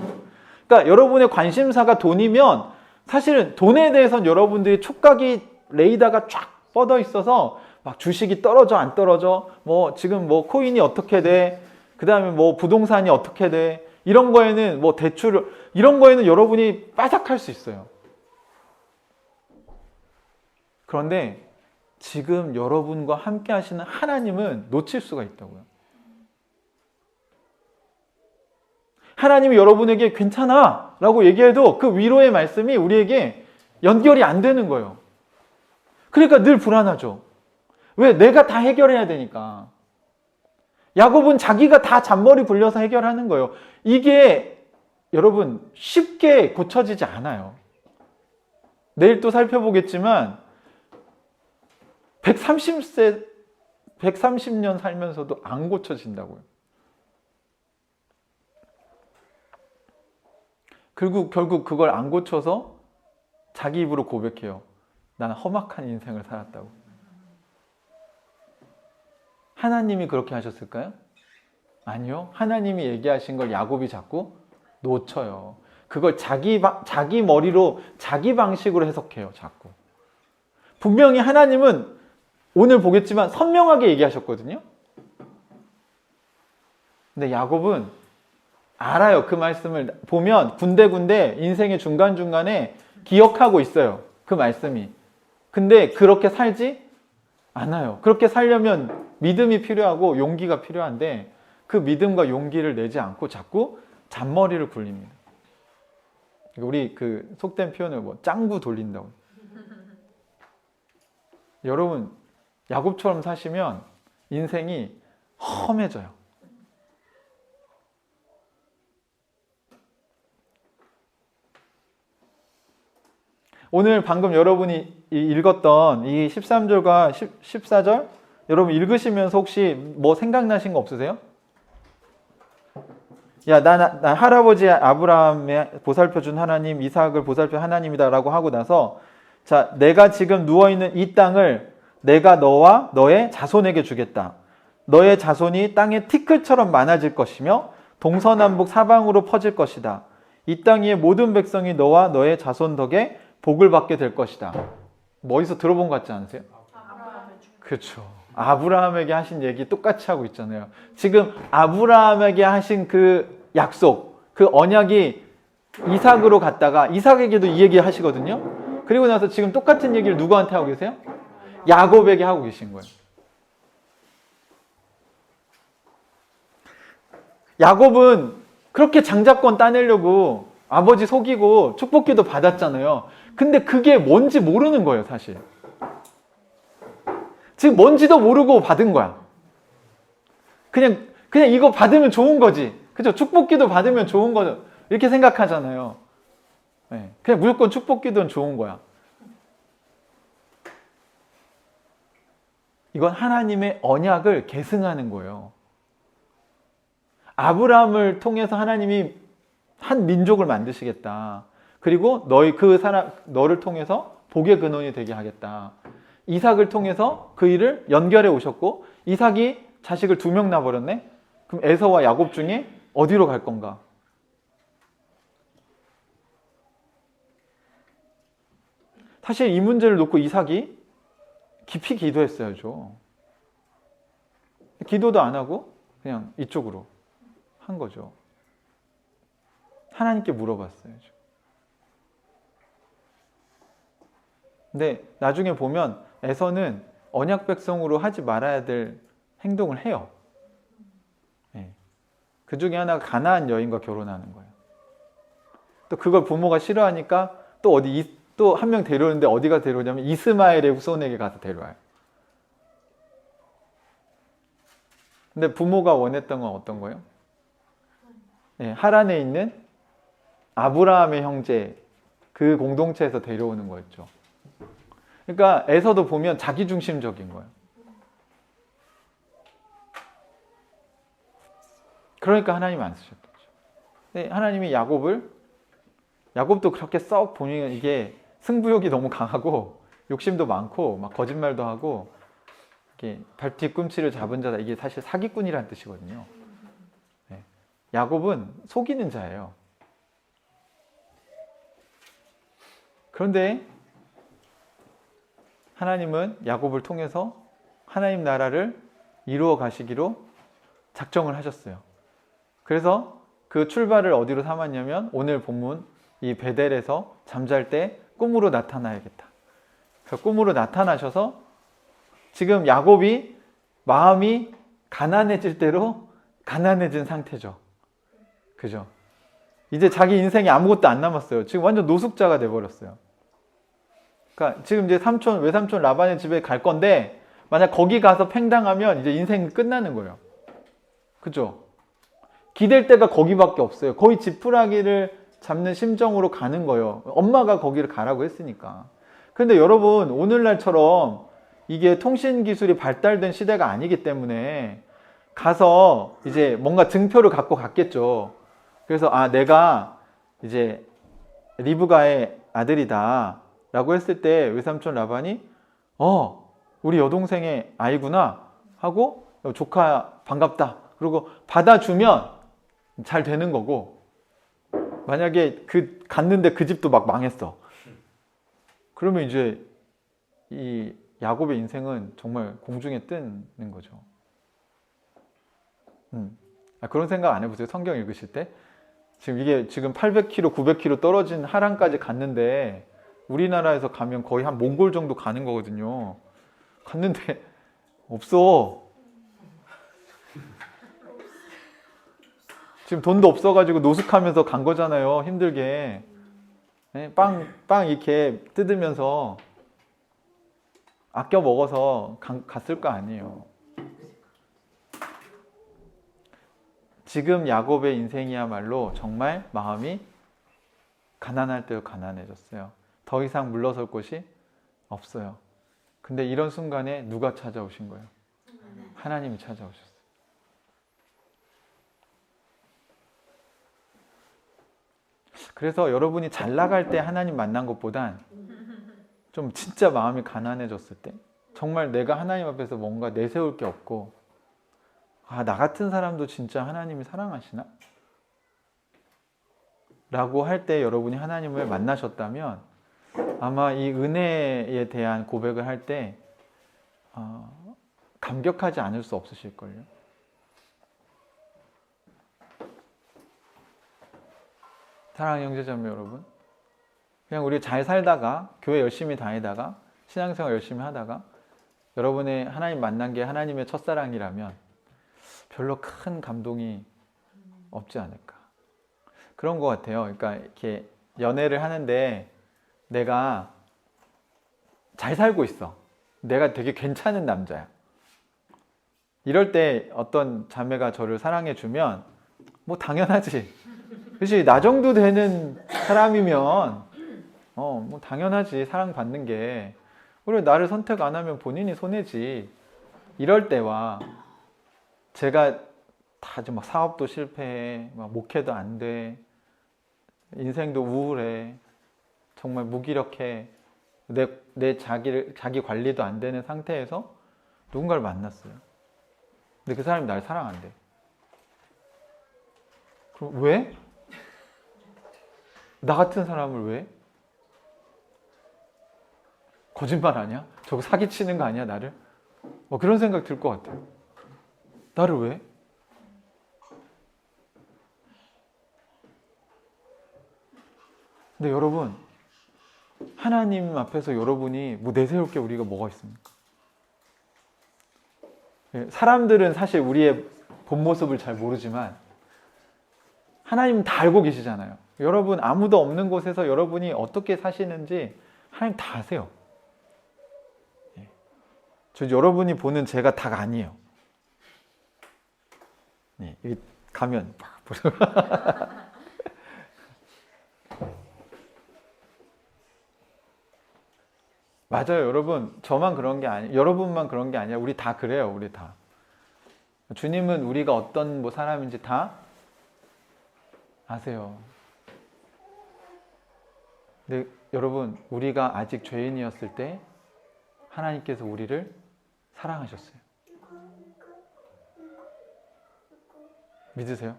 그러니까 여러분의 관심사가 돈이면 사실은 돈에 대해서는 여러분들이 촉각이, 레이더가 쫙 뻗어 있어서 막 주식이 떨어져 안 떨어져, 지금 코인이 어떻게 돼, 그 다음에 부동산이 어떻게 돼, 이런 거에는 대출, 이런 거에는 여러분이 빠삭할 수 있어요. 그런데 지금 여러분과 함께 하시는 하나님은 놓칠 수가 있다고요. 하나님이 여러분에게 괜찮아 라고 얘기해도 그 위로의 말씀이 우리에게 연결이 안 되는 거예요. 그러니까 늘 불안하죠. 왜? 내가 다 해결해야 되니까. 야곱은 자기가 다 잔머리 굴려서 해결하는 거예요. 이게 여러분 쉽게 고쳐지지 않아요. 내일 또 살펴보겠지만 130년 살면서도 안 고쳐진다고요. 결국 그걸 안 고쳐서 자기 입으로 고백해요. 나는 험악한 인생을 살았다고. 하나님이 그렇게 하셨을까요? 아니요. 하나님이 얘기하신 걸 야곱이 자꾸 놓쳐요. 그걸 자기 머리로, 자기 방식으로 해석해요. 자꾸. 분명히 하나님은 오늘 보겠지만 선명하게 얘기하셨거든요. 근데 야곱은 알아요. 그 말씀을 보면 군데군데 인생의 중간중간에 기억하고 있어요. 그 말씀이. 근데 그렇게 살지 않아요. 그렇게 살려면 믿음이 필요하고 용기가 필요한데 그 믿음과 용기를 내지 않고 자꾸 잔머리를 굴립니다. 우리 그 속된 표현을 뭐 짱구 돌린다고. 여러분 야곱처럼 사시면 인생이 험해져요. 오늘 방금 여러분이 읽었던 이 13절과 14절 여러분 읽으시면서 혹시 뭐 생각나신 거 없으세요? 야, 나 할아버지 아브라함의 보살펴준 하나님, 이삭을 보살펴 하나님이다라고 하고 나서 자, 내가 지금 누워있는 이 땅을 내가 너와 너의 자손에게 주겠다. 너의 자손이 땅의 티끌처럼 많아질 것이며 동서남북 사방으로 퍼질 것이다. 이 땅 위의 모든 백성이 너와 너의 자손 덕에 복을 받게 될 것이다. 뭐 어디서 들어본 것 같지 않으세요? 그렇죠. 아브라함에게 하신 얘기 똑같이 하고 있잖아요. 지금 아브라함에게 하신 그 약속, 그 언약이 이삭으로 갔다가 이삭에게도 이 얘기 하시거든요. 그리고 나서 지금 똑같은 얘기를 누구한테 하고 계세요? 야곱에게 하고 계신 거예요. 야곱은 그렇게 장자권 따내려고 아버지 속이고 축복기도 받았잖아요. 근데 그게 뭔지 모르는 거예요, 사실. 지금 뭔지도 모르고 받은 거야. 그냥 이거 받으면 좋은 거지. 그죠? 축복기도 받으면 좋은 거죠. 이렇게 생각하잖아요. 네. 그냥 무조건 축복기도는 좋은 거야. 이건 하나님의 언약을 계승하는 거예요. 아브라함을 통해서 하나님이 한 민족을 만드시겠다. 그리고 너를 통해서 복의 근원이 되게 하겠다. 이삭을 통해서 그 일을 연결해 오셨고 이삭이 자식을 2명 낳아버렸네. 그럼 에서와 야곱 중에 어디로 갈 건가? 사실 이 문제를 놓고 이삭이 깊이 기도했어야죠. 기도도 안 하고 그냥 이쪽으로 한 거죠. 하나님께 물어봤어야죠. 근데 나중에 보면 에서는 언약 백성으로 하지 말아야 될 행동을 해요. 네. 그 중에 하나가 가나안 여인과 결혼하는 거예요. 또 그걸 부모가 싫어하니까 또 한 명 데려오는데 어디가 데려오냐면 이스마엘의 후손에게 가서 데려와요. 근데 부모가 원했던 건 어떤 거예요? 네, 하란에 있는 아브라함의 형제 그 공동체에서 데려오는 거였죠. 그러니까 에서도 보면 자기중심적인 거예요. 그러니까 하나님 안 쓰셨던 거죠. 근데 하나님이 야곱도 그렇게 썩 보면 이게 승부욕이 너무 강하고 욕심도 많고 막 거짓말도 하고 이렇게 발 뒤꿈치를 잡은 자다. 이게 사실 사기꾼이라는 뜻이거든요. 네. 야곱은 속이는 자예요. 그런데 하나님은 야곱을 통해서 하나님 나라를 이루어 가시기로 작정을 하셨어요. 그래서 그 출발을 어디로 삼았냐면 오늘 본문 이 베델에서 잠잘 때 꿈으로 나타나야겠다. 그래서 꿈으로 나타나셔서 지금 야곱이 마음이 가난해질 대로 가난해진 상태죠. 그죠? 이제 자기 인생에 아무것도 안 남았어요. 지금 완전 노숙자가 돼버렸어요. 그러니까 지금 이제 외삼촌 라반의 집에 갈 건데 만약 거기 가서 팽당하면 이제 인생 끝나는 거예요. 그죠? 기댈 데가 거기밖에 없어요. 거의 지푸라기를 잡는 심정으로 가는 거예요. 엄마가 거기를 가라고 했으니까. 그런데 여러분 오늘날처럼 이게 통신 기술이 발달된 시대가 아니기 때문에 가서 이제 뭔가 증표를 갖고 갔겠죠. 그래서 내가 이제 리브가의 아들이다 라고 했을 때 외삼촌 라반이 우리 여동생의 아이구나 하고 조카 반갑다 그리고 받아주면 잘 되는 거고 만약에 갔는데 그 집도 막 망했어. 그러면 이제 이 야곱의 인생은 정말 공중에 뜨는 거죠. 그런 생각 안 해보세요? 성경 읽으실 때? 지금 800km, 900km 떨어진 하란까지 갔는데 우리나라에서 가면 거의 한 몽골 정도 가는 거거든요. 갔는데 없어. 지금 돈도 없어가지고 노숙하면서 간 거잖아요. 힘들게. 네? 빵 이렇게 뜯으면서 아껴 먹어서 갔을 거 아니에요. 지금 야곱의 인생이야말로 정말 마음이 가난할 때도 가난해졌어요. 더 이상 물러설 곳이 없어요. 근데 이런 순간에 누가 찾아오신 거예요? 하나님이 찾아오셨어요. 그래서 여러분이 잘 나갈 때 하나님 만난 것보단 좀 진짜 마음이 가난해졌을 때, 정말 내가 하나님 앞에서 뭔가 내세울 게 없고, 아, 나 같은 사람도 진짜 하나님이 사랑하시나? 라고 할 때 여러분이 하나님을 만나셨다면 아마 이 은혜에 대한 고백을 할 때 감격하지 않을 수 없으실걸요. 사랑하는 형제자매 여러분, 그냥 우리 잘 살다가 교회 열심히 다니다가 신앙생활 열심히 하다가 여러분의 하나님 만난 게 하나님의 첫사랑이라면 별로 큰 감동이 없지 않을까, 그런 것 같아요. 그러니까 이렇게 연애를 하는데 내가 잘 살고 있어, 내가 되게 괜찮은 남자야, 이럴 때 어떤 자매가 저를 사랑해 주면 뭐 당연하지, 그치? 나 정도 되는 사람이면 뭐 당연하지, 사랑받는 게. 그리고 나를 선택 안 하면 본인이 손해지. 이럴 때와 제가 다 막 사업도 실패해, 막 목회도 안 돼, 인생도 우울해, 정말 무기력해, 내 자기 관리도 안 되는 상태에서 누군가를 만났어요. 근데 그 사람이 날 사랑한대. 그럼 왜? 나 같은 사람을 왜? 거짓말 아니야? 저거 사기치는 거 아니야, 나를? 그런 생각 들 것 같아요. 나를 왜? 근데 여러분, 하나님 앞에서 여러분이 뭐 내세울 게 우리가 뭐가 있습니까? 사람들은 사실 우리의 본 모습을 잘 모르지만 하나님은 다 알고 계시잖아요. 여러분, 아무도 없는 곳에서 여러분이 어떻게 사시는지 하나님 다 아세요. 여러분이 보는 제가 다가 아니에요. 네, 여기 가면 막 보세요. 맞아요, 여러분. 저만 그런 게 아니에요. 여러분만 그런 게 아니라 우리 다 그래요. 우리 다. 주님은 우리가 어떤 뭐 사람인지 다 아세요. 근데 여러분, 우리가 아직 죄인이었을 때 하나님께서 우리를 사랑하셨어요. 믿으세요?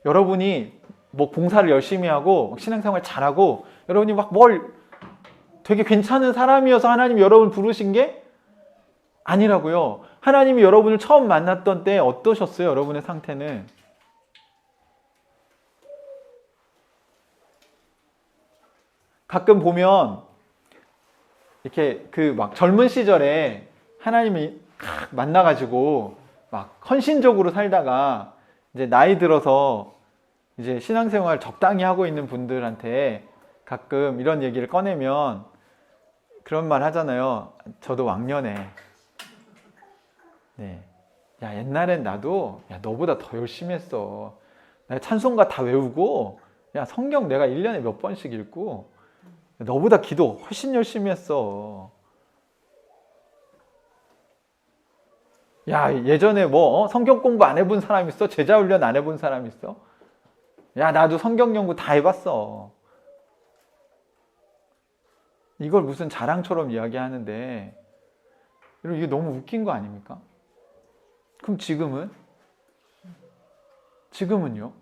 여러분이 뭐 봉사를 열심히 하고 신앙생활 잘하고 여러분이 막 되게 괜찮은 사람이어서 하나님이 여러분을 부르신 게 아니라고요. 하나님이 여러분을 처음 만났던 때 어떠셨어요? 여러분의 상태는. 가끔 보면 이렇게 막 젊은 시절에 하나님이 만나가지고 막 헌신적으로 살다가 이제 나이 들어서 이제 신앙생활 적당히 하고 있는 분들한테 가끔 이런 얘기를 꺼내면 그런 말 하잖아요. 저도 왕년에 네, 야, 옛날엔 나도 너보다 더 열심히 했어. 내가 찬송가 다 외우고 성경 내가 1년에 몇 번씩 읽고 너보다 기도 훨씬 열심히 했어. 야, 예전에 성경 공부 안 해본 사람 있어? 제자 훈련 안 해본 사람 있어? 야, 나도 성경 연구 다 해봤어. 이걸 무슨 자랑처럼 이야기하는데 이게 너무 웃긴 거 아닙니까? 그럼 지금은요?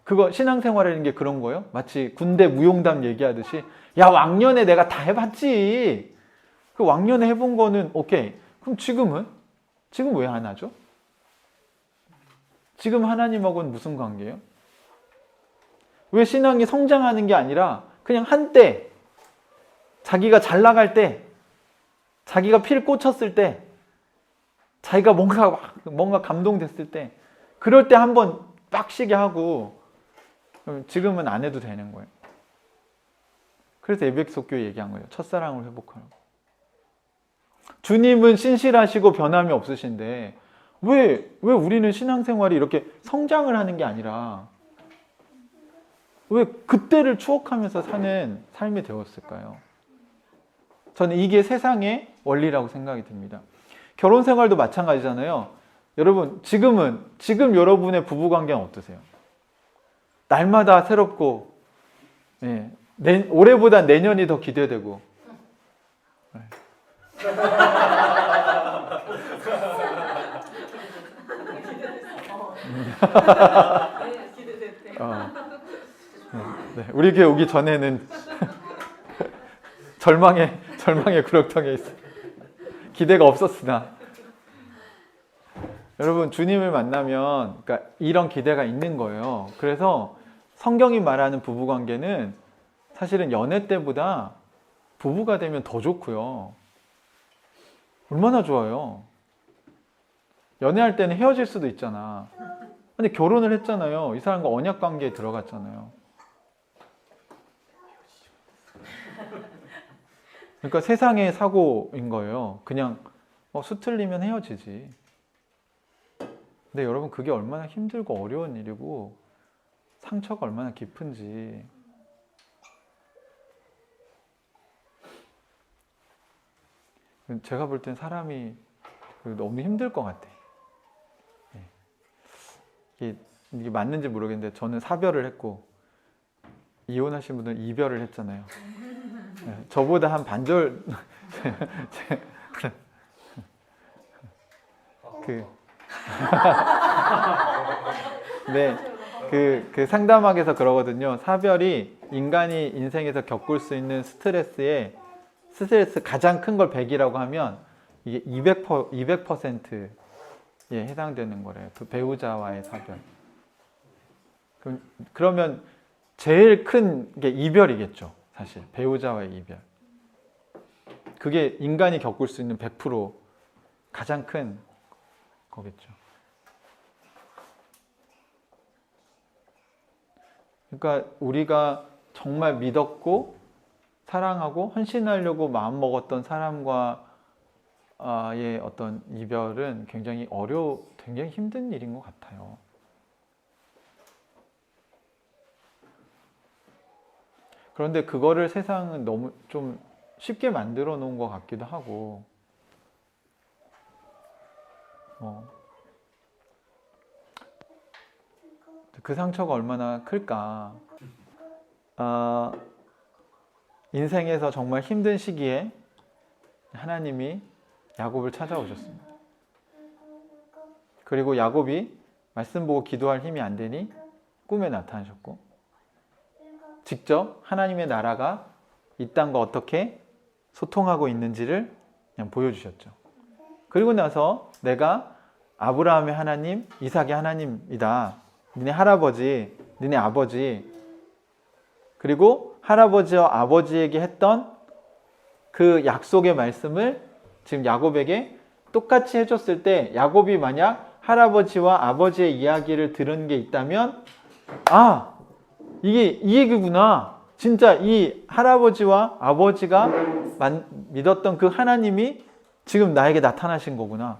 그거 신앙생활이라는 게 그런 거예요? 마치 군대 무용담 얘기하듯이 야, 왕년에 내가 다 해봤지. 그 왕년에 해본 거는 오케이. 그럼 지금 왜 안 하죠? 지금 하나님하고는 무슨 관계예요? 왜 신앙이 성장하는 게 아니라 그냥 한때 자기가 잘 나갈 때, 자기가 피를 꽂혔을 때, 자기가 뭔가 감동됐을 때, 그럴 때 한번 빡시게 하고 그럼 지금은 안 해도 되는 거예요. 그래서 에베소교회 얘기한 거예요. 첫사랑을 회복하라고. 주님은 신실하시고 변함이 없으신데 왜 우리는 신앙생활이 이렇게 성장을 하는 게 아니라 왜 그때를 추억하면서 사는 삶이 되었을까요? 저는 이게 세상의 원리라고 생각이 듭니다. 결혼 생활도 마찬가지잖아요. 여러분, 지금 여러분의 부부 관계는 어떠세요? 날마다 새롭고, 예, 올해보다 내년이 더 기대되고. 네. 네, 우리 교회 오기 전에는 절망의 구렁텅이에 있어요. 기대가 없었으나 여러분 주님을 만나면 그러니까 이런 기대가 있는 거예요. 그래서 성경이 말하는 부부관계는 사실은 연애 때보다 부부가 되면 더 좋고요. 얼마나 좋아요. 연애할 때는 헤어질 수도 있잖아. 근데 결혼을 했잖아요. 이 사람과 언약 관계에 들어갔잖아요. 그러니까 세상의 사고인 거예요. 그냥 수틀리면 헤어지지. 근데 여러분 그게 얼마나 힘들고 어려운 일이고 상처가 얼마나 깊은지. 제가 볼 땐 사람이 너무 힘들 것 같아. 이게 맞는지 모르겠는데 저는 사별을 했고 이혼하신 분들은 이별을 했잖아요. 저보다 한 반절 네, 그 상담학에서 그러거든요. 사별이 인간이 인생에서 겪을 수 있는 스트레스 가장 큰 걸 100이라고 하면 이게 200%에 해당되는 거래요. 그 배우자와의 사별. 그러면 제일 큰 게 이별이겠죠. 사실 배우자와의 이별. 그게 인간이 겪을 수 있는 100% 가장 큰 거겠죠. 그러니까 우리가 정말 믿었고 사랑하고 헌신하려고 마음먹었던 사람과의 어떤 이별은 굉장히 굉장히 힘든 일인 것 같아요. 그런데 그거를 세상은 너무 좀 쉽게 만들어 놓은 것 같기도 하고, 그 상처가 얼마나 클까. 인생에서 정말 힘든 시기에 하나님이 야곱을 찾아오셨습니다. 그리고 야곱이 말씀 보고 기도할 힘이 안 되니 꿈에 나타나셨고, 직접 하나님의 나라가 이 땅과 어떻게 소통하고 있는지를 그냥 보여주셨죠. 그리고 나서 내가 아브라함의 하나님, 이삭의 하나님이다. 니네 할아버지, 니네 아버지, 그리고 할아버지와 아버지에게 했던 그 약속의 말씀을 지금 야곱에게 똑같이 해줬을 때, 야곱이 만약 할아버지와 아버지의 이야기를 들은 게 있다면, 이게 이 얘기구나. 진짜 이 할아버지와 아버지가 믿었던 그 하나님이 지금 나에게 나타나신 거구나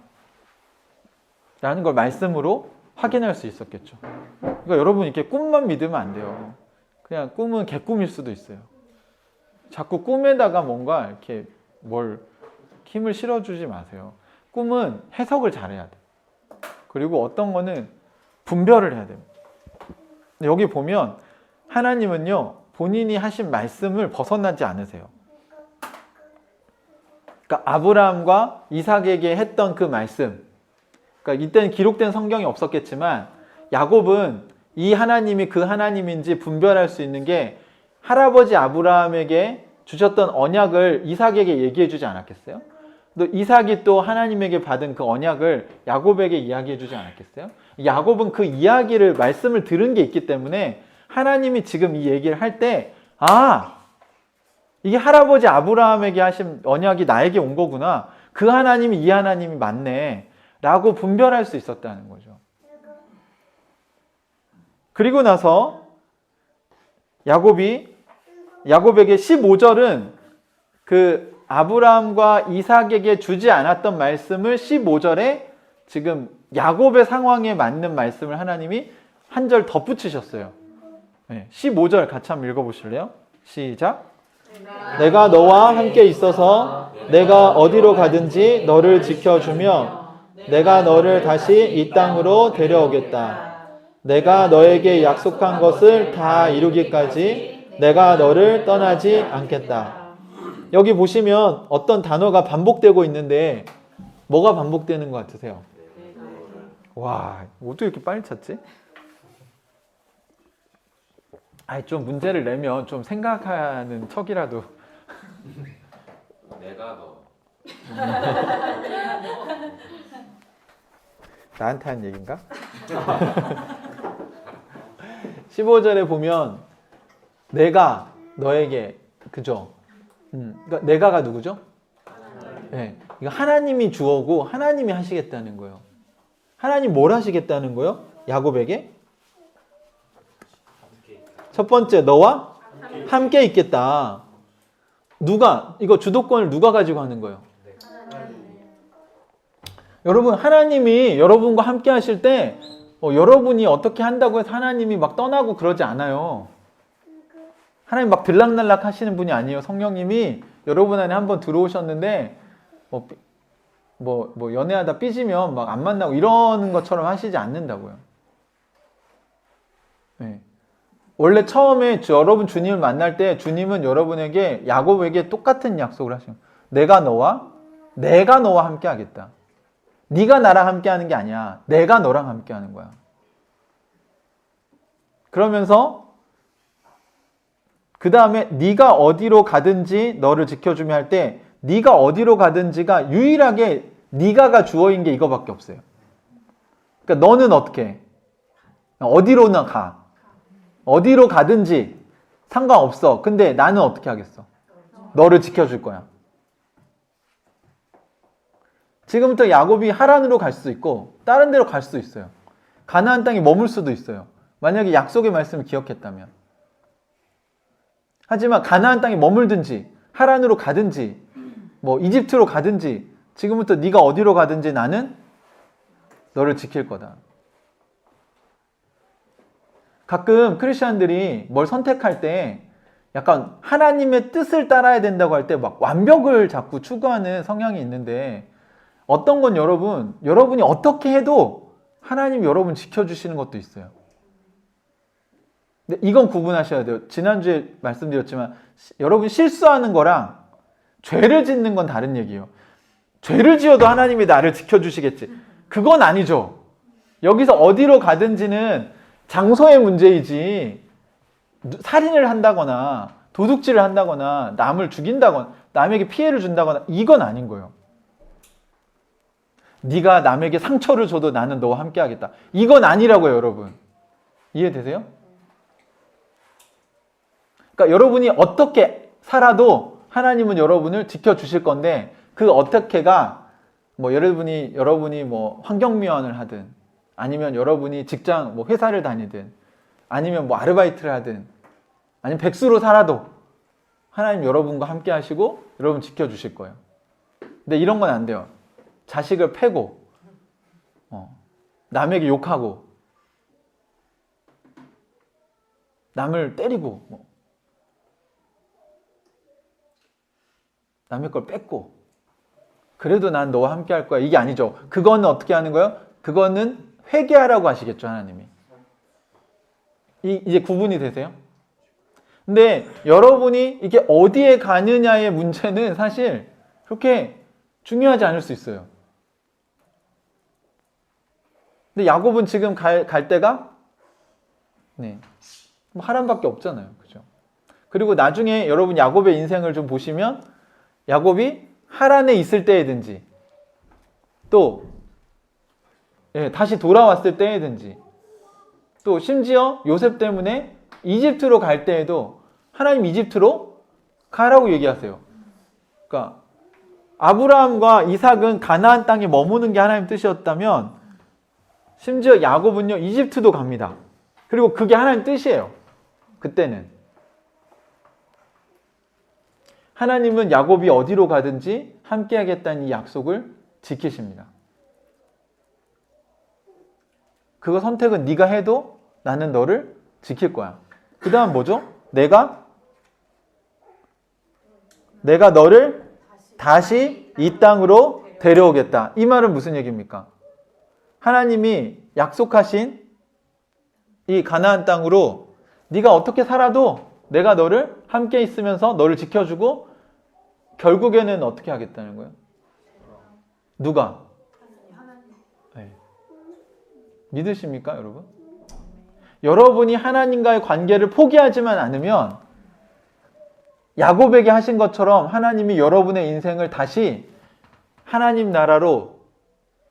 라는 걸 말씀으로 확인할 수 있었겠죠. 그러니까 여러분 이렇게 꿈만 믿으면 안 돼요. 그냥 꿈은 개꿈일 수도 있어요. 자꾸 꿈에다가 뭔가 이렇게 힘을 실어주지 마세요. 꿈은 해석을 잘해야 돼. 그리고 어떤 거는 분별을 해야 됩니다. 여기 보면 하나님은요, 본인이 하신 말씀을 벗어나지 않으세요. 그러니까 아브라함과 이삭에게 했던 그 말씀, 그러니까 이때는 기록된 성경이 없었겠지만 야곱은 이 하나님이 그 하나님인지 분별할 수 있는 게 할아버지 아브라함에게 주셨던 언약을 이삭에게 얘기해 주지 않았겠어요? 또 이삭이 또 하나님에게 받은 그 언약을 야곱에게 이야기해 주지 않았겠어요? 야곱은 그 이야기를, 말씀을 들은 게 있기 때문에 하나님이 지금 이 얘기를 할 때, 이게 할아버지 아브라함에게 하신 언약이 나에게 온 거구나. 그 하나님이 이 하나님이 맞네 라고 분별할 수 있었다는 거죠. 그리고 나서 야곱에게 15절은 그 아브라함과 이삭에게 주지 않았던 말씀을 15절에 지금 야곱의 상황에 맞는 말씀을 하나님이 한 절 덧붙이셨어요. 15절 같이 한번 읽어보실래요? 시작. 내가 너와 함께 있어서 내가 어디로 가든지 너를 지켜주며 내가 너를 다시 이 땅으로 데려오겠다. 내가 너에게 약속한 것을 다 이루기까지 내가 너를 떠나지 않겠다. 여기 보시면 어떤 단어가 반복되고 있는데 뭐가 반복되는 것 같으세요? 와, 어떻게 이렇게 빨리 찾지? 아이, 좀 문제를 내면 좀 생각하는 척이라도. 내가 너. 나한테 한 얘기인가? 15절에 보면 내가 너에게, 그죠? 그러니까 내가가 누구죠? 네, 이거 하나님이 주어고 하나님이 하시겠다는 거예요. 하나님 뭘 하시겠다는 거예요? 야곱에게? 첫 번째, 너와 함께 있겠다. 누가, 이거 주도권을 누가 가지고 하는 거예요? 여러분, 하나님이 여러분과 함께 하실 때 여러분이 어떻게 한다고 해서 하나님이 막 떠나고 그러지 않아요. 하나님 막 들락날락 하시는 분이 아니에요. 성령님이 여러분 안에 한번 들어오셨는데 뭐 연애하다 삐지면 막 안 만나고 이런 것처럼 하시지 않는다고요. 네. 원래 처음에 여러분 주님을 만날 때 주님은 여러분에게 야곱에게 똑같은 약속을 하시는 거예요. 내가 너와 함께 하겠다. 네가 나랑 함께 하는 게 아니야. 내가 너랑 함께 하는 거야. 그러면서 그 다음에 네가 어디로 가든지 너를 지켜주며 할 때 네가 어디로 가든지가 유일하게 네가가 주어인 게 이거밖에 없어요. 그러니까 너는 어떻게 해? 어디로나 가. 어디로 가든지 상관없어. 근데 나는 어떻게 하겠어? 너를 지켜줄 거야. 지금부터 야곱이 하란으로 갈 수도 있고 다른 데로 갈 수도 있어요. 가나안 땅에 머물 수도 있어요. 만약에 약속의 말씀을 기억했다면. 하지만 가나안 땅에 머물든지 하란으로 가든지 뭐 이집트로 가든지 지금부터 네가 어디로 가든지 나는 너를 지킬 거다. 가끔 크리스천들이 뭘 선택할 때 약간 하나님의 뜻을 따라야 된다고 할 때 막 완벽을 자꾸 추구하는 성향이 있는데 어떤 건 여러분이 어떻게 해도 하나님이 여러분 지켜주시는 것도 있어요. 근데 이건 구분하셔야 돼요. 지난주에 말씀드렸지만 여러분 실수하는 거랑 죄를 짓는 건 다른 얘기예요. 죄를 지어도 하나님이 나를 지켜주시겠지. 그건 아니죠. 여기서 어디로 가든지는 장소의 문제이지 살인을 한다거나 도둑질을 한다거나 남을 죽인다거나 남에게 피해를 준다거나 이건 아닌 거예요. 네가 남에게 상처를 줘도 나는 너와 함께 하겠다. 이건 아니라고요, 여러분. 이해되세요? 그러니까 여러분이 어떻게 살아도 하나님은 여러분을 지켜주실 건데 그 어떻게가 뭐 여러분이 뭐 환경미화원을 하든 아니면 여러분이 직장 뭐 회사를 다니든 아니면 뭐 아르바이트를 하든 아니면 백수로 살아도 하나님 여러분과 함께 하시고 여러분 지켜주실 거예요. 근데 이런 건 안 돼요. 자식을 패고 남에게 욕하고 남을 때리고 남의 걸 뺏고 그래도 난 너와 함께 할 거야. 이게 아니죠. 그거는 어떻게 하는 거예요? 그거는 회개하라고 하시겠죠, 하나님이. 이제 구분이 되세요? 근데 여러분이 이게 어디에 가느냐의 문제는 사실 그렇게 중요하지 않을 수 있어요. 근데 야곱은 지금 갈 데가 뭐 하란밖에 없잖아요. 그죠? 그리고 나중에 여러분 야곱의 인생을 좀 보시면 야곱이 하란에 있을 때이든지 또 다시 돌아왔을 때이든지 또 심지어 요셉 때문에 이집트로 갈 때에도 하나님 이집트로 가라고 얘기하세요. 그러니까 아브라함과 이삭은 가나안 땅에 머무는 게 하나님 뜻이었다면 심지어 야곱은요 이집트도 갑니다. 그리고 그게 하나님 뜻이에요. 그때는. 하나님은 야곱이 어디로 가든지 함께 하겠다는 이 약속을 지키십니다. 그거 선택은 네가 해도 나는 너를 지킬 거야. 그 다음 뭐죠? 내가 너를 다시 이 땅으로 데려오겠다. 이 말은 무슨 얘기입니까? 하나님이 약속하신 이 가나안 땅으로 네가 어떻게 살아도 내가 너를 함께 있으면서 너를 지켜주고 결국에는 어떻게 하겠다는 거예요? 누가? 네. 믿으십니까, 여러분? 여러분이 하나님과의 관계를 포기하지만 않으면 야곱에게 하신 것처럼 하나님이 여러분의 인생을 다시 하나님 나라로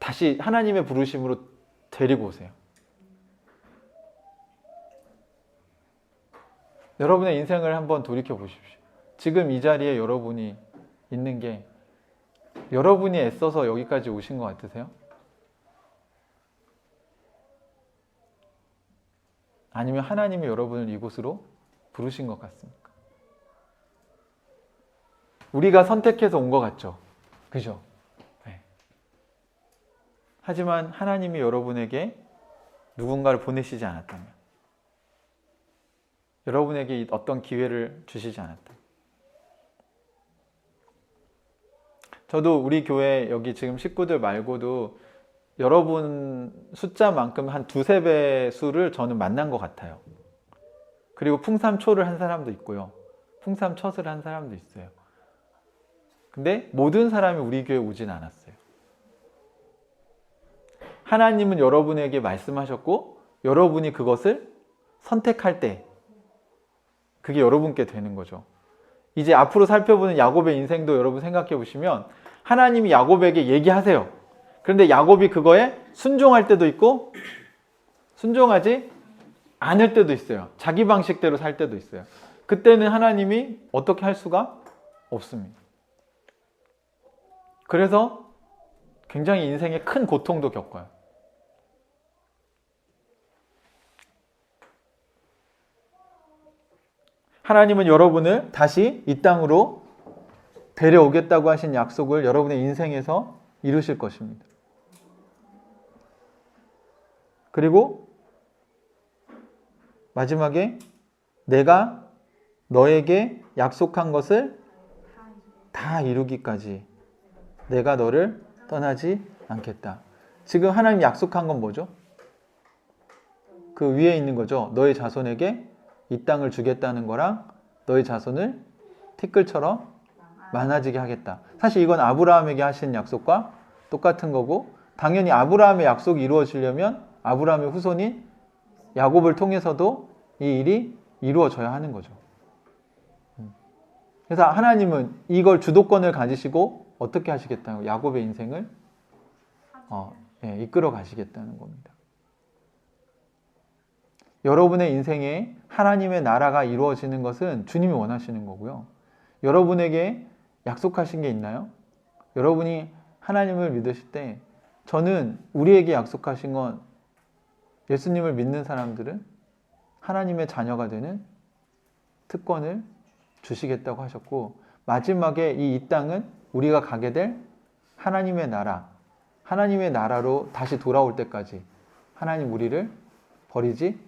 다시 하나님의 부르심으로 데리고 오세요. 여러분의 인생을 한번 돌이켜 보십시오. 지금 이 자리에 여러분이 있는 게 여러분이 애써서 여기까지 오신 것 같으세요? 아니면 하나님이 여러분을 이곳으로 부르신 것 같습니까? 우리가 선택해서 온 것 같죠? 그죠? 네. 하지만 하나님이 여러분에게 누군가를 보내시지 않았다면, 여러분에게 어떤 기회를 주시지 않았다. 저도 우리 교회 여기 지금 식구들 말고도 여러분 숫자만큼 한 두세 배 수를 저는 만난 것 같아요. 그리고 풍삼초를 한 사람도 있고요. 풍삼첫 한 사람도 있어요. 근데 모든 사람이 우리 교회에 오진 않았어요. 하나님은 여러분에게 말씀하셨고 여러분이 그것을 선택할 때 그게 여러분께 되는 거죠. 이제 앞으로 살펴보는 야곱의 인생도 여러분 생각해 보시면 하나님이 야곱에게 얘기하세요. 그런데 야곱이 그거에 순종할 때도 있고 순종하지 않을 때도 있어요. 자기 방식대로 살 때도 있어요. 그때는 하나님이 어떻게 할 수가 없습니다. 그래서 굉장히 인생에 큰 고통도 겪어요. 하나님은 여러분을 다시 이 땅으로 데려오겠다고 하신 약속을 여러분의 인생에서 이루실 것입니다. 그리고 마지막에 내가 너에게 약속한 것을 다 이루기까지 내가 너를 떠나지 않겠다. 지금 하나님 약속한 건 뭐죠? 그 위에 있는 거죠. 너의 자손에게 이 땅을 주겠다는 거랑 너의 자손을 티끌처럼 많아지게 하겠다. 사실 이건 아브라함에게 하신 약속과 똑같은 거고 당연히 아브라함의 약속이 이루어지려면 아브라함의 후손인 야곱을 통해서도 이 일이 이루어져야 하는 거죠. 그래서 하나님은 이걸 주도권을 가지시고 어떻게 하시겠다고 야곱의 인생을 이끌어 가시겠다는 겁니다. 여러분의 인생에 하나님의 나라가 이루어지는 것은 주님이 원하시는 거고요. 여러분에게 약속하신 게 있나요? 여러분이 하나님을 믿으실 때 저는 우리에게 약속하신 건 예수님을 믿는 사람들은 하나님의 자녀가 되는 특권을 주시겠다고 하셨고 마지막에 이 땅은 우리가 가게 될 하나님의 나라로 다시 돌아올 때까지 하나님 우리를 버리지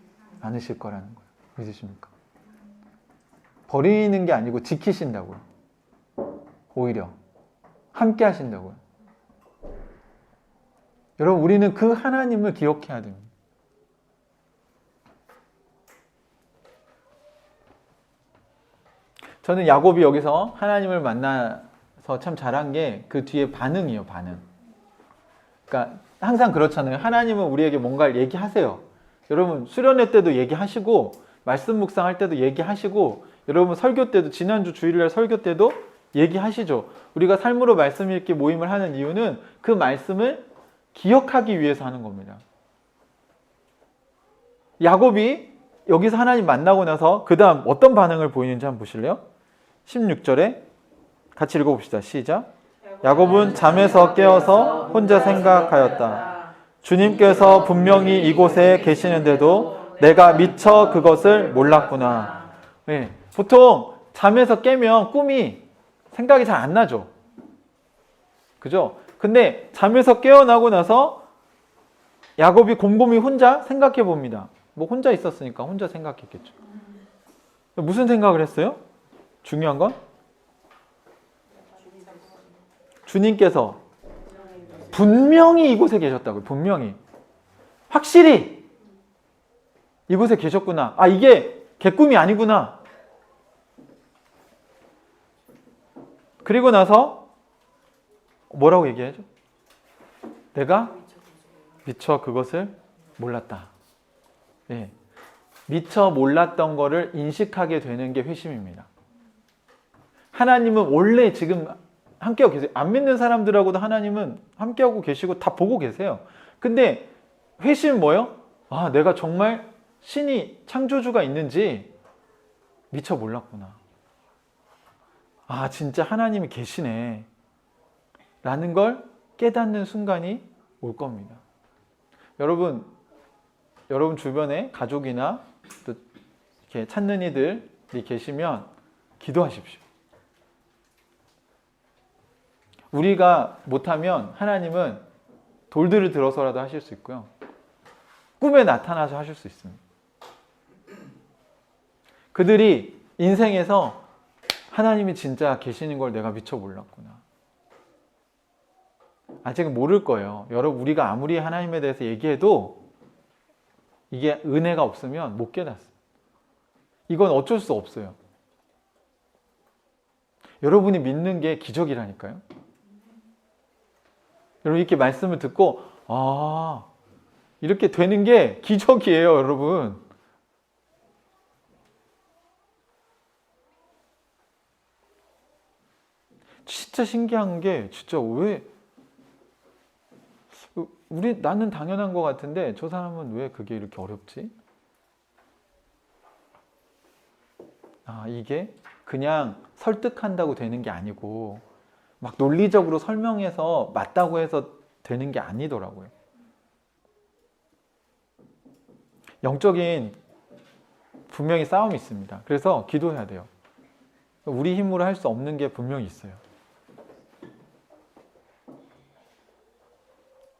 않으실 거라는 거예요. 믿으십니까? 버리는 게 아니고 지키신다고요. 오히려 함께 하신다고요. 여러분 우리는 그 하나님을 기억해야 됩니다. 저는 야곱이 여기서 하나님을 만나서 참 잘한 게 그 뒤에 반응이에요. 반응. 그러니까 항상 그렇잖아요. 하나님은 우리에게 뭔가를 얘기하세요. 여러분 수련회 때도 얘기하시고 말씀 묵상할 때도 얘기하시고 여러분 설교 때도 지난주 주일날 설교 때도 얘기하시죠. 우리가 삶으로 말씀 읽기 모임을 하는 이유는 그 말씀을 기억하기 위해서 하는 겁니다. 야곱이 여기서 하나님 만나고 나서 그 다음 어떤 반응을 보이는지 한번 보실래요? 16절에 같이 읽어봅시다. 시작. 야곱은 잠에서 깨어서 혼자 생각하였다. 주님께서 분명히 이곳에 계시는데도 내가 미처 그것을 몰랐구나. 네, 보통 잠에서 깨면 꿈이 생각이 잘 안 나죠. 그죠? 근데 잠에서 깨어나고 나서 야곱이 곰곰이 혼자 생각해 봅니다. 뭐 혼자 있었으니까 혼자 생각했겠죠. 무슨 생각을 했어요? 중요한 건 주님께서 분명히 이곳에 계셨다고요. 분명히. 확실히 이곳에 계셨구나. 아, 이게 개꿈이 아니구나. 그리고 나서 뭐라고 얘기하죠? 내가 미처 그것을 몰랐다. 예. 미처 몰랐던 거를 인식하게 되는 게 회심입니다. 하나님은 원래 지금 함께하고 계세요. 안 믿는 사람들하고도 하나님은 함께하고 계시고 다 보고 계세요. 근데 회심은 뭐예요? 아, 내가 정말 신이 창조주가 있는지 미처 몰랐구나. 아, 진짜 하나님이 계시네. 라는 걸 깨닫는 순간이 올 겁니다. 여러분 주변에 가족이나 또 이렇게 찾는 이들이 계시면 기도하십시오. 우리가 못하면 하나님은 돌들을 들어서라도 하실 수 있고요. 꿈에 나타나서 하실 수 있습니다. 그들이 인생에서 하나님이 진짜 계시는 걸 내가 미처 몰랐구나. 아직은 모를 거예요. 여러분, 우리가 아무리 하나님에 대해서 얘기해도 이게 은혜가 없으면 못 깨닫습니다. 이건 어쩔 수 없어요. 여러분이 믿는 게 기적이라니까요. 여러분 이렇게 말씀을 듣고 아, 이렇게 되는 게 기적이에요, 여러분. 진짜 신기한 게 진짜 왜 나는 당연한 것 같은데 저 사람은 왜 그게 이렇게 어렵지? 아, 이게 그냥 설득한다고 되는 게 아니고 막 논리적으로 설명해서 맞다고 해서 되는 게 아니더라고요. 영적인 분명히 싸움이 있습니다. 그래서 기도해야 돼요. 우리 힘으로 할 수 없는 게 분명히 있어요.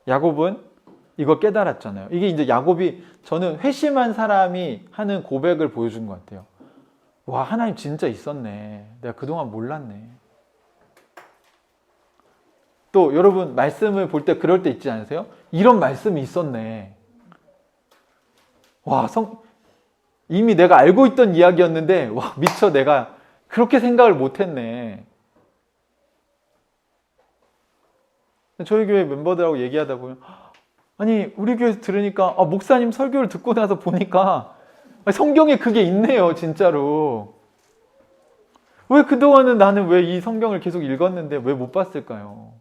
야곱은 이거 깨달았잖아요. 이게 이제 야곱이 저는 회심한 사람이 하는 고백을 보여준 것 같아요. 와, 하나님 진짜 있었네. 내가 그동안 몰랐네. 또 여러분 말씀을 볼 때 그럴 때 있지 않으세요? 이런 말씀이 있었네. 와, 이미 내가 알고 있던 이야기였는데 와, 미처 내가 그렇게 생각을 못했네. 저희 교회 멤버들하고 얘기하다 보면 아니 우리 교회에서 들으니까 목사님 설교를 듣고 나서 보니까 성경에 그게 있네요, 진짜로. 왜 그동안은 나는 왜 이 성경을 계속 읽었는데 왜 못 봤을까요?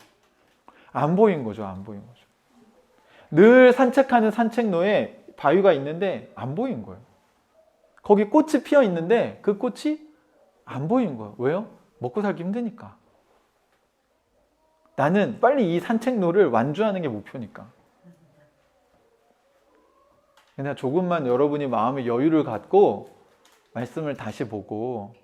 안 보인 거죠, 안 보인 거죠. 늘 산책하는 산책로에 바위가 있는데 안 보인 거예요. 거기 꽃이 피어 있는데 그 꽃이 안 보인 거예요. 왜요? 먹고 살기 힘드니까. 나는 빨리 이 산책로를 완주하는 게 목표니까. 그냥 조금만 여러분이 마음의 여유를 갖고 말씀을 다시 보고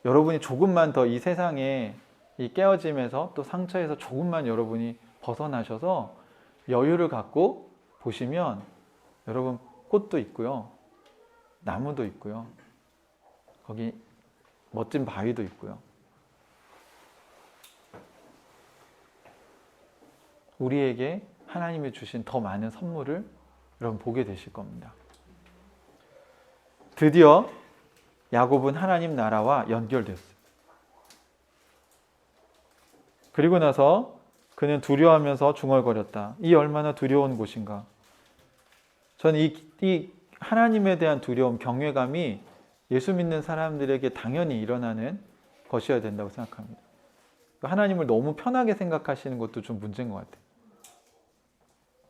여러분이 조금만 더 이 세상에 이 깨어짐에서 또 상처에서 조금만 여러분이 벗어나셔서 여유를 갖고 보시면 여러분 꽃도 있고요. 나무도 있고요. 거기 멋진 바위도 있고요. 우리에게 하나님이 주신 더 많은 선물을 여러분 보게 되실 겁니다. 드디어 야곱은 하나님 나라와 연결됐어요. 그리고 나서 그는 두려워하면서 중얼거렸다. 이 얼마나 두려운 곳인가. 저는 이 하나님에 대한 두려움, 경외감이 예수 믿는 사람들에게 당연히 일어나는 것이어야 된다고 생각합니다. 하나님을 너무 편하게 생각하시는 것도 좀 문제인 것 같아요.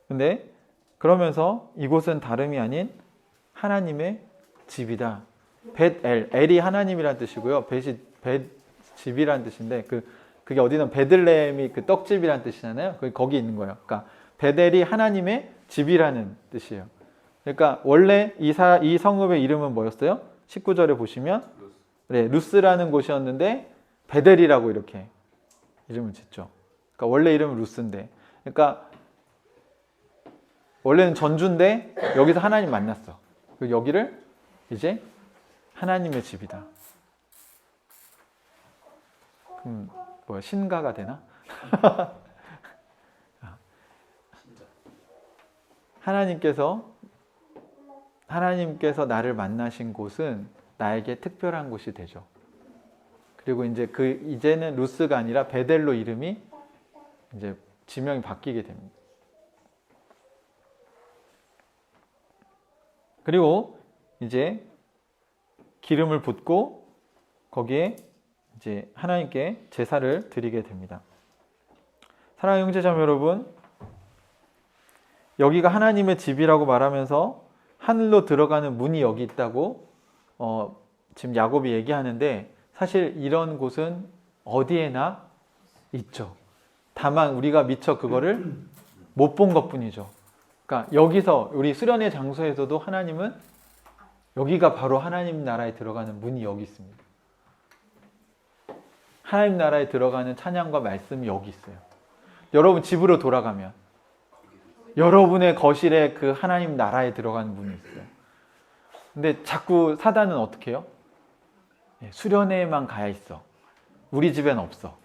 근데 그러면서 이곳은 다름이 아닌 하나님의 집이다. 벳엘, 엘이 하나님이란 뜻이고요. 벳이 집이란 뜻인데 그게 어디는 베들레헴이 그 떡집이란 뜻이잖아요. 거기 있는 거예요. 그러니까 베델이 하나님의 집이라는 뜻이에요. 그러니까 원래 이 성읍의 이름은 뭐였어요? 19절에 보시면 루스라는 곳이었는데 베델이라고 이렇게 이름을 짓죠. 그러니까 원래 이름은 루스인데, 그러니까 원래는 전주인데 여기서 하나님 만났어. 그리고 여기를 이제 하나님의 집이다. 그럼 뭐야, 신가가 되나? 하나님께서 나를 만나신 곳은 나에게 특별한 곳이 되죠. 그리고 이제 이제는 루스가 아니라 베델로 이름이 이제 지명이 바뀌게 됩니다. 그리고 이제 기름을 붓고 거기에 이제 하나님께 제사를 드리게 됩니다. 사랑하는 형제자매 여러분, 여기가 하나님의 집이라고 말하면서 하늘로 들어가는 문이 여기 있다고 지금 야곱이 얘기하는데, 사실 이런 곳은 어디에나 있죠. 다만 우리가 미처 그거를 못 본 것뿐이죠. 그러니까 여기서 우리 수련의 장소에서도 하나님은, 여기가 바로 하나님 나라에 들어가는 문이 여기 있습니다. 하나님 나라에 들어가는 찬양과 말씀이 여기 있어요. 여러분 집으로 돌아가면 여러분의 거실에 그 하나님 나라에 들어가는 문이 있어요. 근데 자꾸 사단은 어떻게 해요? 수련회에만 가야 있어. 우리 집엔 없어.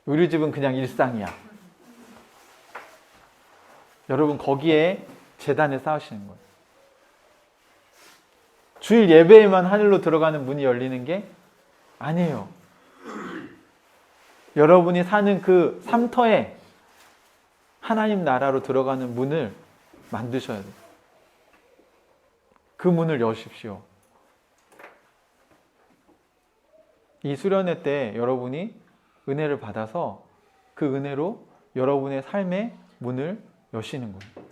우리 집은 그냥 일상이야. 여러분 거기에 제단에 쌓으시는 거예요. 주일 예배에만 하늘로 들어가는 문이 열리는 게 아니에요. 여러분이 사는 그 삶터에 하나님 나라로 들어가는 문을 만드셔야 돼요. 그 문을 여십시오. 이 수련회 때 여러분이 은혜를 받아서 그 은혜로 여러분의 삶의 문을 여시는 거예요.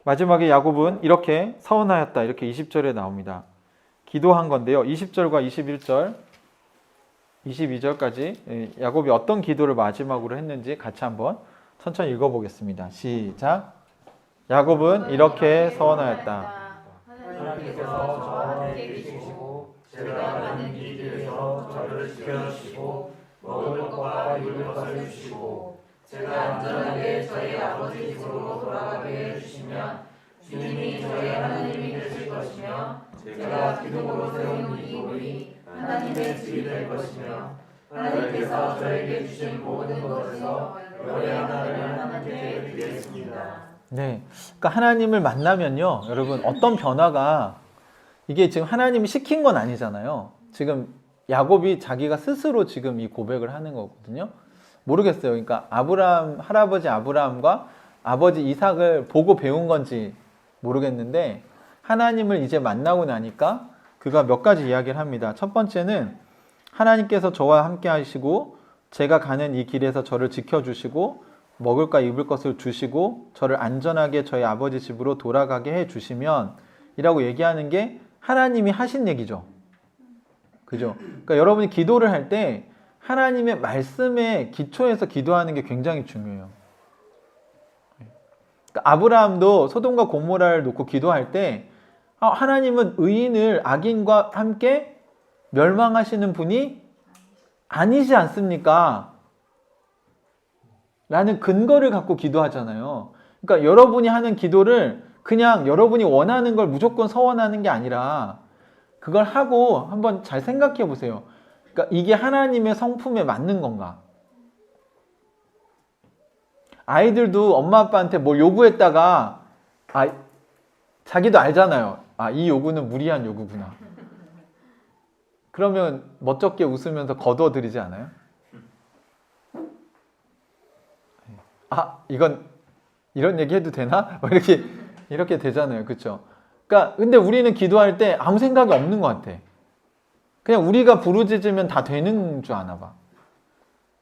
마지막에 야곱은 이렇게 서원하였다, 이렇게 20절에 나옵니다. 기도한 건데요. 20절과 21절, 22절까지 야곱이 어떤 기도를 마지막으로 했는지 같이 한번 천천히 읽어보겠습니다. 시작. 야곱은 이렇게 서원하였다. 하나님께서 저와 함께 계시고 제가 가는 이 길에서 저를 지켜주시고 먹을 것과 입을 것을 주시고 제가 안전하게 저희 아버지 집으로 돌아가게 해주시면 주님이 저희 하나님이 되실 것이며 제가 기둥으로 세운 이 돌이 하나님의 집이 될 것이며 하나님께서 저에게 주신 모든 것에서 열의 하나를 하나님께 드리겠습니다. 네, 그러니까 하나님을 만나면요, 여러분 어떤 변화가, 이게 지금 하나님이 시킨 건 아니잖아요. 지금 야곱이 자기가 스스로 지금 이 고백을 하는 거거든요. 모르겠어요. 그러니까 할아버지 아브라함과 아버지 이삭을 보고 배운 건지 모르겠는데, 하나님을 이제 만나고 나니까 그가 몇 가지 이야기를 합니다. 첫 번째는 하나님께서 저와 함께 하시고 제가 가는 이 길에서 저를 지켜주시고 먹을까 입을 것을 주시고 저를 안전하게 저희 아버지 집으로 돌아가게 해주시면 이라고 얘기하는 게 하나님이 하신 얘기죠. 그죠? 그러니까 여러분이 기도를 할 때 하나님의 말씀에 기초해서 기도하는 게 굉장히 중요해요. 그러니까 아브라함도 소돔과 고모라를 놓고 기도할 때 하나님은 의인을 악인과 함께 멸망하시는 분이 아니지 않습니까? 라는 근거를 갖고 기도하잖아요. 그러니까 여러분이 하는 기도를 그냥 여러분이 원하는 걸 무조건 서원하는 게 아니라 그걸 하고 한번 잘 생각해 보세요. 그러니까 이게 하나님의 성품에 맞는 건가? 아이들도 엄마 아빠한테 뭘 요구했다가 자기도 알잖아요. 이 요구는 무리한 요구구나. 그러면 멋쩍게 웃으면서 거둬들이지 않아요? 이건 이런 얘기 해도 되나? 이렇게 되잖아요. 그렇죠? 그러니까 근데 우리는 기도할 때 아무 생각이 없는 것 같아. 그냥 우리가 부르짖으면 다 되는 줄 아나 봐.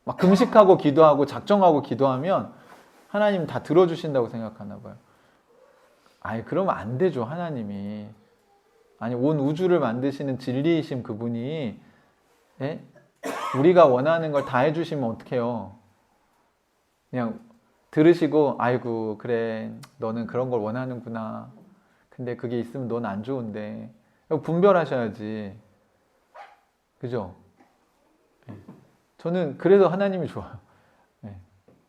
막 금식하고 기도하고 작정하고 기도하면 하나님 다 들어주신다고 생각하나 봐요. 그러면 안 되죠. 하나님이. 온 우주를 만드시는 진리이신 그분이 우리가 원하는 걸 다 해주시면 어떡해요? 그냥 들으시고 아이고 그래 너는 그런 걸 원하는구나. 근데 그게 있으면 넌 안 좋은데. 분별하셔야지. 그죠? 저는 그래서 하나님이 좋아요.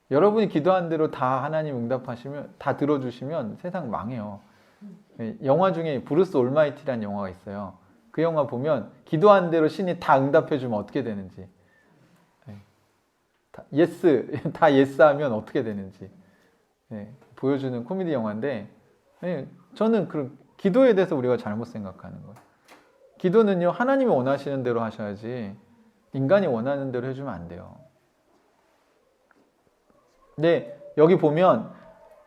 여러분이 기도한 대로 다 하나님 응답하시면, 다 들어주시면 세상 망해요. 영화 중에 브루스 올마이티라는 영화가 있어요. 그 영화 보면 기도한 대로 신이 다 응답해주면 어떻게 되는지, 다 예스 하면 어떻게 되는지 보여주는 코미디 영화인데, 저는 그 기도에 대해서 우리가 잘못 생각하는 거예요. 기도는요, 하나님이 원하시는 대로 하셔야지 인간이 원하는 대로 해주면 안 돼요. 근데 여기 보면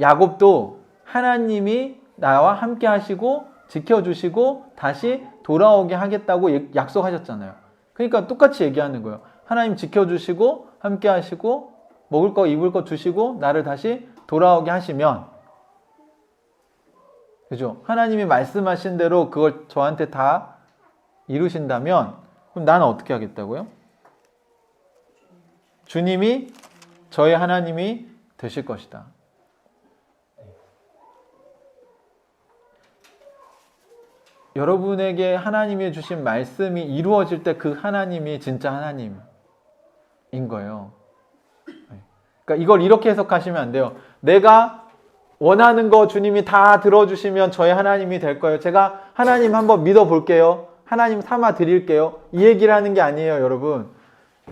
야곱도 하나님이 나와 함께 하시고 지켜주시고 다시 돌아오게 하겠다고 약속하셨잖아요. 그러니까 똑같이 얘기하는 거예요. 하나님 지켜주시고 함께 하시고 먹을 거 입을 거 주시고 나를 다시 돌아오게 하시면, 그죠? 하나님이 말씀하신 대로 그걸 저한테 다 이루신다면 그럼 나는 어떻게 하겠다고요? 주님이 저의 하나님이 되실 것이다. 여러분에게 하나님이 주신 말씀이 이루어질 때 그 하나님이 진짜 하나님인 거예요. 그러니까 이걸 이렇게 해석하시면 안 돼요. 내가 원하는 거 주님이 다 들어주시면 저의 하나님이 될 거예요. 제가 하나님 한번 믿어볼게요. 하나님 삼아 드릴게요. 이 얘기를 하는 게 아니에요, 여러분.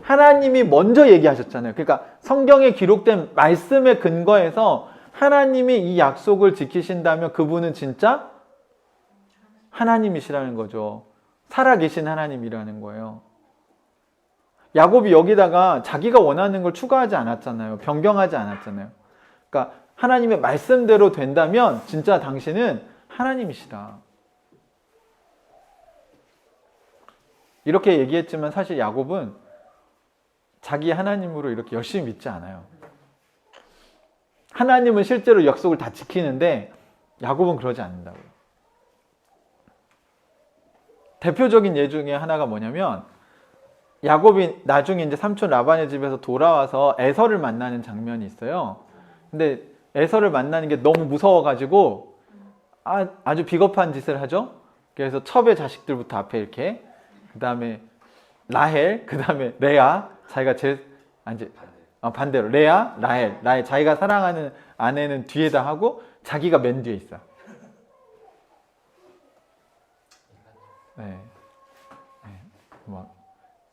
하나님이 먼저 얘기하셨잖아요. 그러니까 성경에 기록된 말씀에 근거해서 하나님이 이 약속을 지키신다면 그분은 진짜 하나님이시라는 거죠. 살아계신 하나님이라는 거예요. 야곱이 여기다가 자기가 원하는 걸 추가하지 않았잖아요. 변경하지 않았잖아요. 그러니까 하나님의 말씀대로 된다면 진짜 당신은 하나님이시다. 이렇게 얘기했지만 사실 야곱은 자기 하나님으로 이렇게 열심히 믿지 않아요. 하나님은 실제로 약속을 다 지키는데 야곱은 그러지 않는다고요. 대표적인 예 중에 하나가 뭐냐면, 야곱이 나중에 이제 삼촌 라반의 집에서 돌아와서 에서를 만나는 장면이 있어요. 근데 에서를 만나는 게 너무 무서워가지고 아주 비겁한 짓을 하죠. 그래서 첩의 자식들부터 앞에 이렇게, 그 다음에 라헬, 그 다음에 레아, 자기가 반대로 레아, 라헬, 자기가 사랑하는 아내는 뒤에다 하고 자기가 맨 뒤에 있어.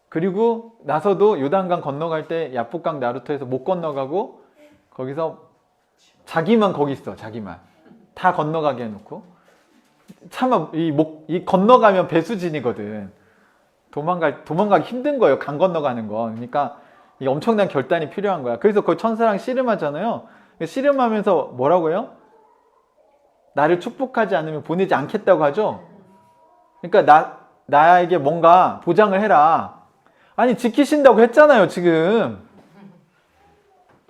그리고 나서도 요단강 건너갈 때 야복강 나루터에서 못 건너가고 거기서 자기만 거기 있어. 자기만 다 건너가게 해놓고, 차마 이 건너가면 배수진이거든. 도망가기 힘든 거예요. 강 건너가는 거. 그러니까 이게 엄청난 결단이 필요한 거야. 그래서 거기 천사랑 씨름하잖아요. 씨름하면서 뭐라고 해요? 나를 축복하지 않으면 보내지 않겠다고 하죠. 그러니까 나에게 뭔가 보장을 해라. 아니, 지키신다고 했잖아요, 지금.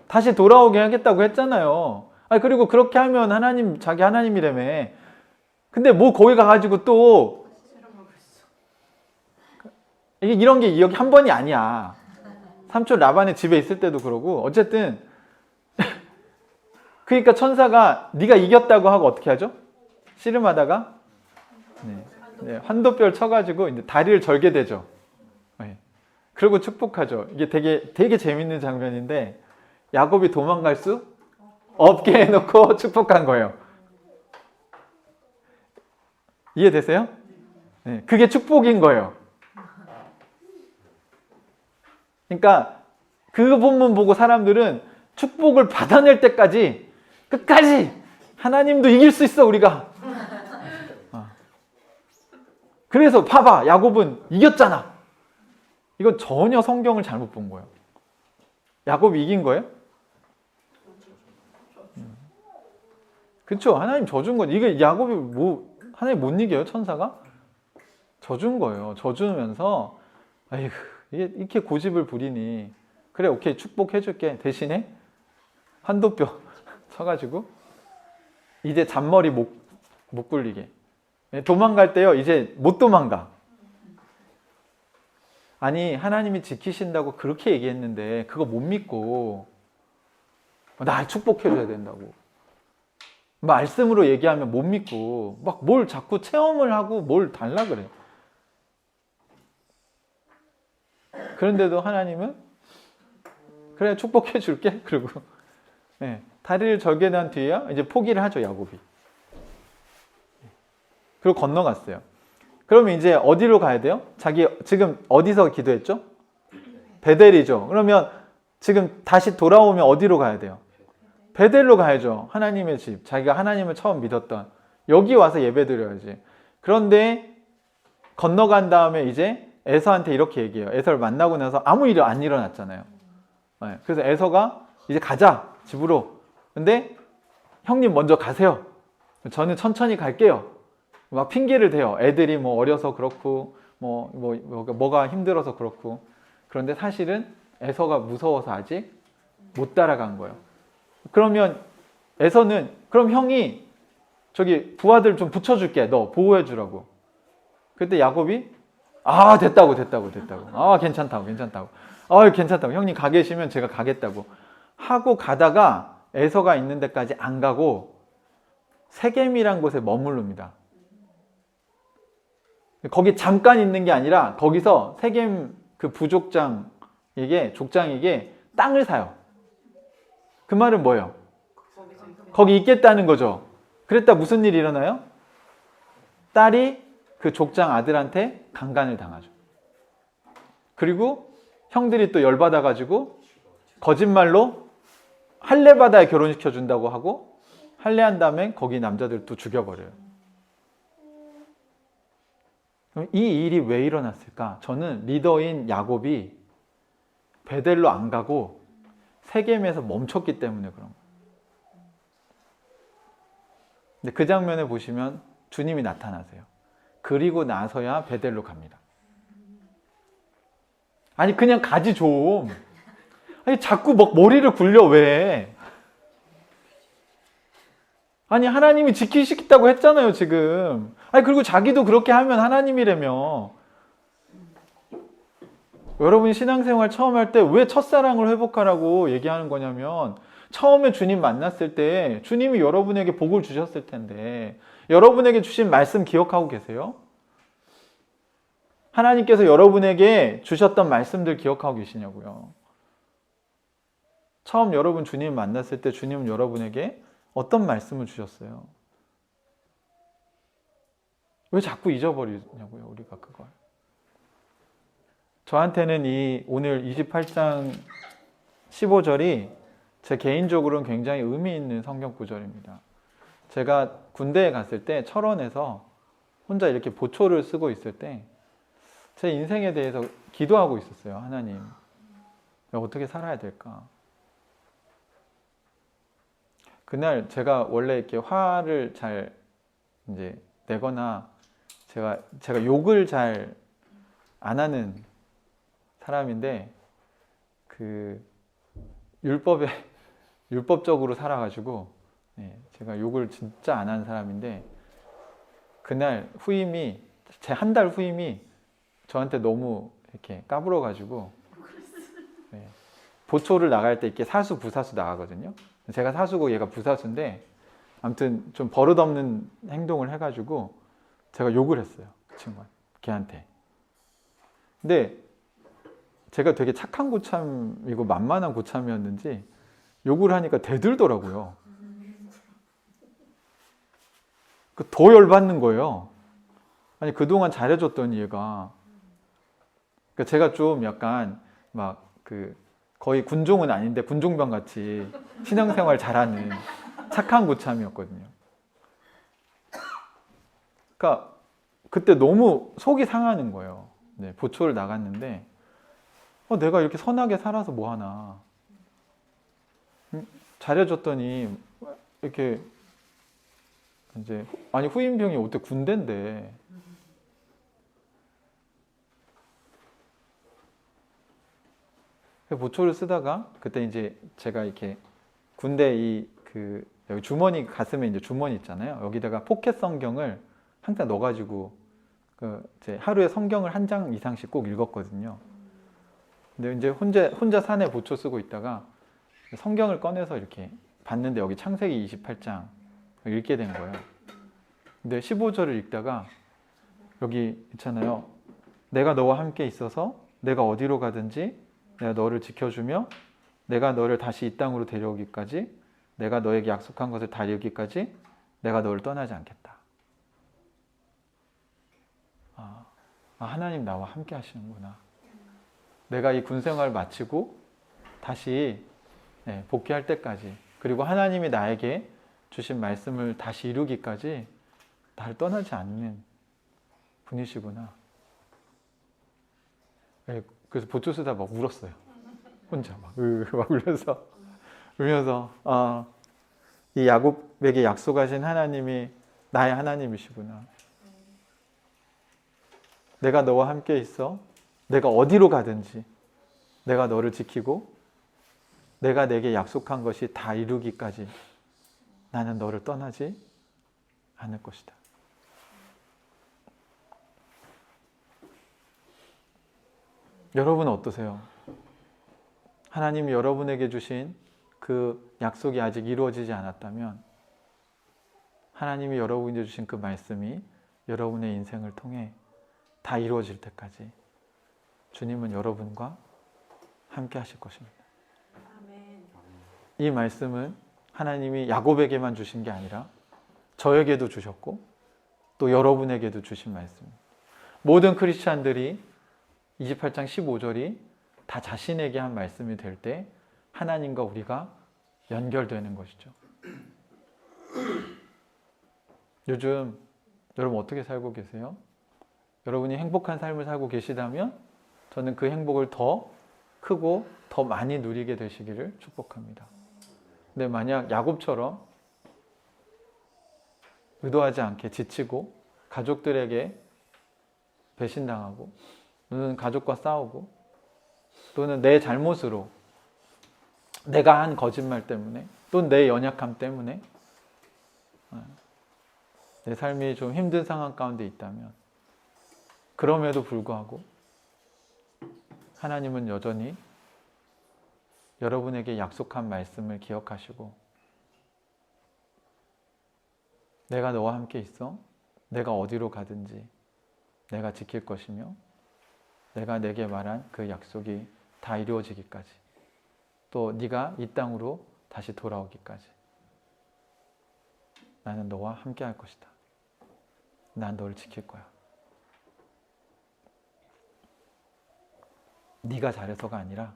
다시 돌아오게 하겠다고 했잖아요. 아니, 그리고 그렇게 하면 하나님, 자기 하나님이라며. 근데 뭐 거기 가가지고 또 이런 게 여기 한 번이 아니야. 삼촌 라반의 집에 있을 때도 그러고. 어쨌든 그러니까 천사가 네가 이겼다고 하고 어떻게 하죠? 씨름하다가 환도뼈를 쳐가지고 이제 다리를 절게 되죠. 그리고 축복하죠. 이게 되게 재밌는 장면인데, 야곱이 도망갈 수 없게 해놓고 축복한 거예요. 이해되세요? 그게 축복인 거예요. 그러니까 그 본문 보고 사람들은 축복을 받아낼 때까지 끝까지 하나님도 이길 수 있어, 우리가. 그래서 봐봐, 야곱은 이겼잖아. 이건 전혀 성경을 잘못 본 거예요. 야곱이 이긴 거예요? 그렇죠. 하나님 져준 거지. 이게 야곱이 하나님 못 이겨요, 천사가? 져준 거예요. 져주면서 아이고, 이게 이렇게 고집을 부리니, 그래, 오케이, 축복해줄게. 대신에 환도뼈 쳐가지고 이제 잔머리 못 굴리게. 도망갈 때요, 이제 못 도망가. 아니, 하나님이 지키신다고 그렇게 얘기했는데 그거 못 믿고 날 축복해줘야 된다고. 말씀으로 얘기하면 못 믿고 막 뭘 자꾸 체험을 하고 뭘 달라 그래. 그런데도 하나님은 그래 축복해 줄게. 그리고 네, 다리를 절게 난 뒤에야 이제 포기를 하죠, 야곱이. 그리고 건너갔어요. 그러면 이제 어디로 가야 돼요? 자기 지금 어디서 기도했죠? 베델이죠. 그러면 지금 다시 돌아오면 어디로 가야 돼요? 베델로 가야죠. 하나님의 집. 자기가 하나님을 처음 믿었던. 여기 와서 예배 드려야지. 그런데 건너간 다음에 이제 에서한테 이렇게 얘기해요. 에서를 만나고 나서 아무 일 안 일어났잖아요. 네, 그래서 에서가 이제 가자, 집으로. 근데 형님 먼저 가세요. 저는 천천히 갈게요. 막 핑계를 대요. 애들이 뭐 어려서 그렇고 뭐가 힘들어서 그렇고. 그런데 사실은 에서가 무서워서 아직 못 따라간 거예요. 그러면 에서는 그럼 형이 저기 부하들 좀 붙여줄게. 너 보호해 주라고. 그때 야곱이 됐다고. 괜찮다고. 형님 가 계시면 제가 가겠다고 하고 가다가 에서가 있는 데까지 안 가고 세겜이란 곳에 머무릅니다. 거기 잠깐 있는 게 아니라 거기서 세겜 그 족장에게 땅을 사요. 그 말은 뭐예요? 거기 있겠다는 거죠. 그랬다 무슨 일이 일어나요? 딸이 그 족장 아들한테 강간을 당하죠. 그리고 형들이 또 열받아가지고 거짓말로 할례바다에 결혼시켜준다고 하고 할례한 다음에 거기 남자들 또 죽여버려요. 그럼 이 일이 왜 일어났을까? 저는 리더인 야곱이 베델로 안 가고 세겜에서 멈췄기 때문에 그런 거예요. 근데 그 장면에 보시면 주님이 나타나세요. 그리고 나서야 베델로 갑니다. 아니 그냥 가지 좀. 아니 자꾸 막 머리를 굴려 왜? 아니 하나님이 지키시겠다고 했잖아요 지금. 아니 그리고 자기도 그렇게 하면 하나님이라며. 여러분이 신앙생활 처음 할 때 왜 첫사랑을 회복하라고 얘기하는 거냐면 처음에 주님 만났을 때 주님이 여러분에게 복을 주셨을 텐데 여러분에게 주신 말씀 기억하고 계세요? 하나님께서 여러분에게 주셨던 말씀들 기억하고 계시냐고요. 처음 여러분 주님 만났을 때 주님은 여러분에게 어떤 말씀을 주셨어요? 왜 자꾸 잊어버리냐고요, 우리가 그걸. 저한테는 이 오늘 28장 15절이 제 개인적으로는 굉장히 의미 있는 성경 구절입니다. 제가 군대에 갔을 때 철원에서 혼자 이렇게 보초를 쓰고 있을 때 제 인생에 대해서 기도하고 있었어요. 하나님, 어떻게 살아야 될까? 그날 제가 원래 이렇게 화를 잘 이제 내거나 제가 욕을 잘 안 하는 사람인데 그 율법적으로 살아가지고 제가 욕을 진짜 안 하는 사람인데 그날 후임이 제 한 달 후임이 저한테 너무 이렇게 까불어가지고 보초를 나갈 때 이렇게 사수 부사수 나가거든요. 제가 사수고 얘가 부사수인데 아무튼 좀 버릇없는 행동을 해가지고 제가 욕을 했어요. 그 친구한테, 걔한테. 근데 제가 되게 착한 고참이고 만만한 고참이었는지 욕을 하니까 대들더라고요. 더 열받는 거예요. 아니 그동안 잘해줬더니 얘가. 그러니까 제가 좀 약간 막 거의 군종은 아닌데 군종병 같이 신앙생활 잘하는 착한 고참이었거든요. 그러니까 그때 너무 속이 상하는 거예요. 보초를 나갔는데 내가 이렇게 선하게 살아서 뭐 하나. 잘해줬더니 이렇게 이제 아니 후임병이 어때 군대인데. 보초를 쓰다가 그때 이제 제가 이렇게 군대 여기 주머니 가슴에 이제 주머니 있잖아요. 여기다가 포켓 성경을 항상 넣어가지고 이제 하루에 성경을 한 장 이상씩 꼭 읽었거든요. 근데 이제 혼자 산에 보초 쓰고 있다가 성경을 꺼내서 이렇게 봤는데 여기 창세기 28장 읽게 된 거예요. 근데 15절을 읽다가 여기 있잖아요. 내가 너와 함께 있어서 내가 어디로 가든지 내가 너를 지켜주며 내가 너를 다시 이 땅으로 데려오기까지 내가 너에게 약속한 것을 다 이루기까지 내가 너를 떠나지 않겠다. 하나님 나와 함께 하시는구나. 내가 이 군생활을 마치고 다시 복귀할 때까지, 그리고 하나님이 나에게 주신 말씀을 다시 이루기까지 나를 떠나지 않는 분이시구나. 그래서 보초 쓰다 막 울었어요. 혼자 막 울면서 이 야곱에게 약속하신 하나님이 나의 하나님이시구나. 내가 너와 함께 있어. 내가 어디로 가든지 내가 너를 지키고 내가 내게 약속한 것이 다 이루기까지 나는 너를 떠나지 않을 것이다. 여러분은 어떠세요? 하나님이 여러분에게 주신 그 약속이 아직 이루어지지 않았다면 하나님이 여러분에게 주신 그 말씀이 여러분의 인생을 통해 다 이루어질 때까지 주님은 여러분과 함께 하실 것입니다. 이 말씀은 하나님이 야곱에게만 주신 게 아니라 저에게도 주셨고 또 여러분에게도 주신 말씀입니다. 모든 크리스찬들이 28장 15절이 다 자신에게 한 말씀이 될 때 하나님과 우리가 연결되는 것이죠. 요즘 여러분 어떻게 살고 계세요? 여러분이 행복한 삶을 살고 계시다면 저는 그 행복을 더 크고 더 많이 누리게 되시기를 축복합니다. 근데 만약 야곱처럼 의도하지 않게 지치고 가족들에게 배신당하고 또는 가족과 싸우고 또는 내 잘못으로 내가 한 거짓말 때문에 또는 내 연약함 때문에 내 삶이 좀 힘든 상황 가운데 있다면 그럼에도 불구하고 하나님은 여전히 여러분에게 약속한 말씀을 기억하시고 내가 너와 함께 있어. 내가 어디로 가든지 내가 지킬 것이며 내가 내게 말한 그 약속이 다 이루어지기까지 또 네가 이 땅으로 다시 돌아오기까지 나는 너와 함께 할 것이다. 난 너를 지킬 거야. 네가 잘해서가 아니라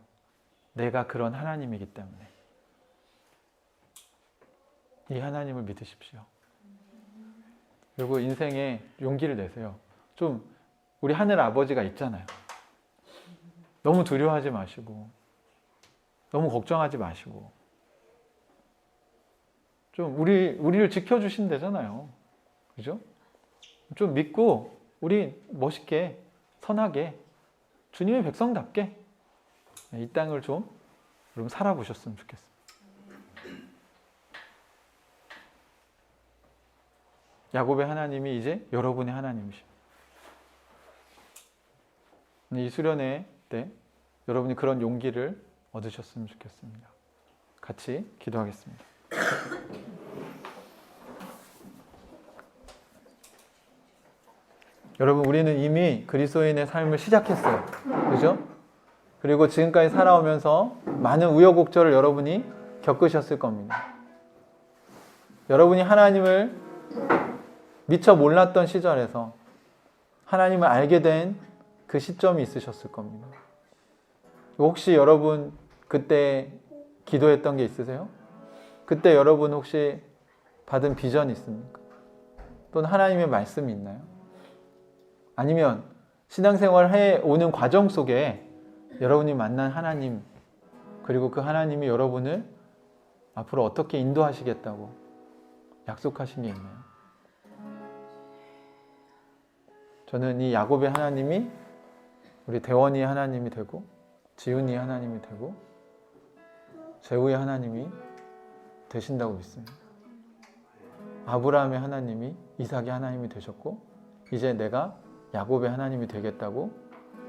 내가 그런 하나님이기 때문에 이 하나님을 믿으십시오. 그리고 인생에 용기를 내세요. 좀 우리 하늘 아버지가 있잖아요. 너무 두려워하지 마시고 너무 걱정하지 마시고 좀 우리를 지켜주신다잖아요. 그죠? 좀 믿고 우리 멋있게 선하게 주님의 백성답게 이 땅을 좀 여러분 살아보셨으면 좋겠습니다. 야곱의 하나님이 이제 여러분의 하나님이십니다. 이 수련회 때 여러분이 그런 용기를 얻으셨으면 좋겠습니다. 같이 기도하겠습니다. 여러분, 우리는 이미 그리스도인의 삶을 시작했어요. 그죠? 그리고 지금까지 살아오면서 많은 우여곡절을 여러분이 겪으셨을 겁니다. 여러분이 하나님을 미처 몰랐던 시절에서 하나님을 알게 된 그 시점이 있으셨을 겁니다. 혹시 여러분 그때 기도했던 게 있으세요? 그때 여러분 혹시 받은 비전이 있습니까? 또는 하나님의 말씀이 있나요? 아니면 신앙생활 해오는 과정 속에 여러분이 만난 하나님, 그리고 그 하나님이 여러분을 앞으로 어떻게 인도하시겠다고 약속하신 게 있나요? 저는 이 야곱의 하나님이 우리 대원이의 하나님이 되고 지훈이의 하나님이 되고 재우의 하나님이 되신다고 믿습니다. 아브라함의 하나님이 이삭의 하나님이 되셨고 이제 내가 야곱의 하나님이 되겠다고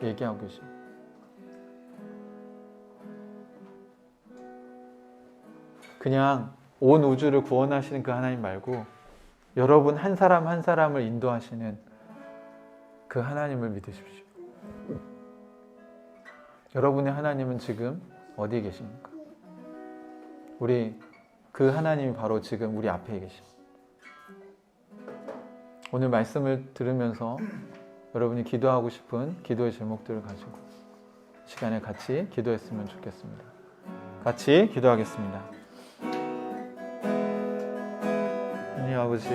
얘기하고 계십니다. 그냥 온 우주를 구원하시는 그 하나님 말고 여러분 한 사람 한 사람을 인도하시는 그 하나님을 믿으십시오. 여러분의 하나님은 지금 어디에 계십니까? 우리 그 하나님이 바로 지금 우리 앞에 계십니다. 오늘 말씀을 들으면서 여러분이 기도하고 싶은 기도의 제목들을 가지고 시간에 같이 기도했으면 좋겠습니다. 같이 기도하겠습니다. 하나님 아버지,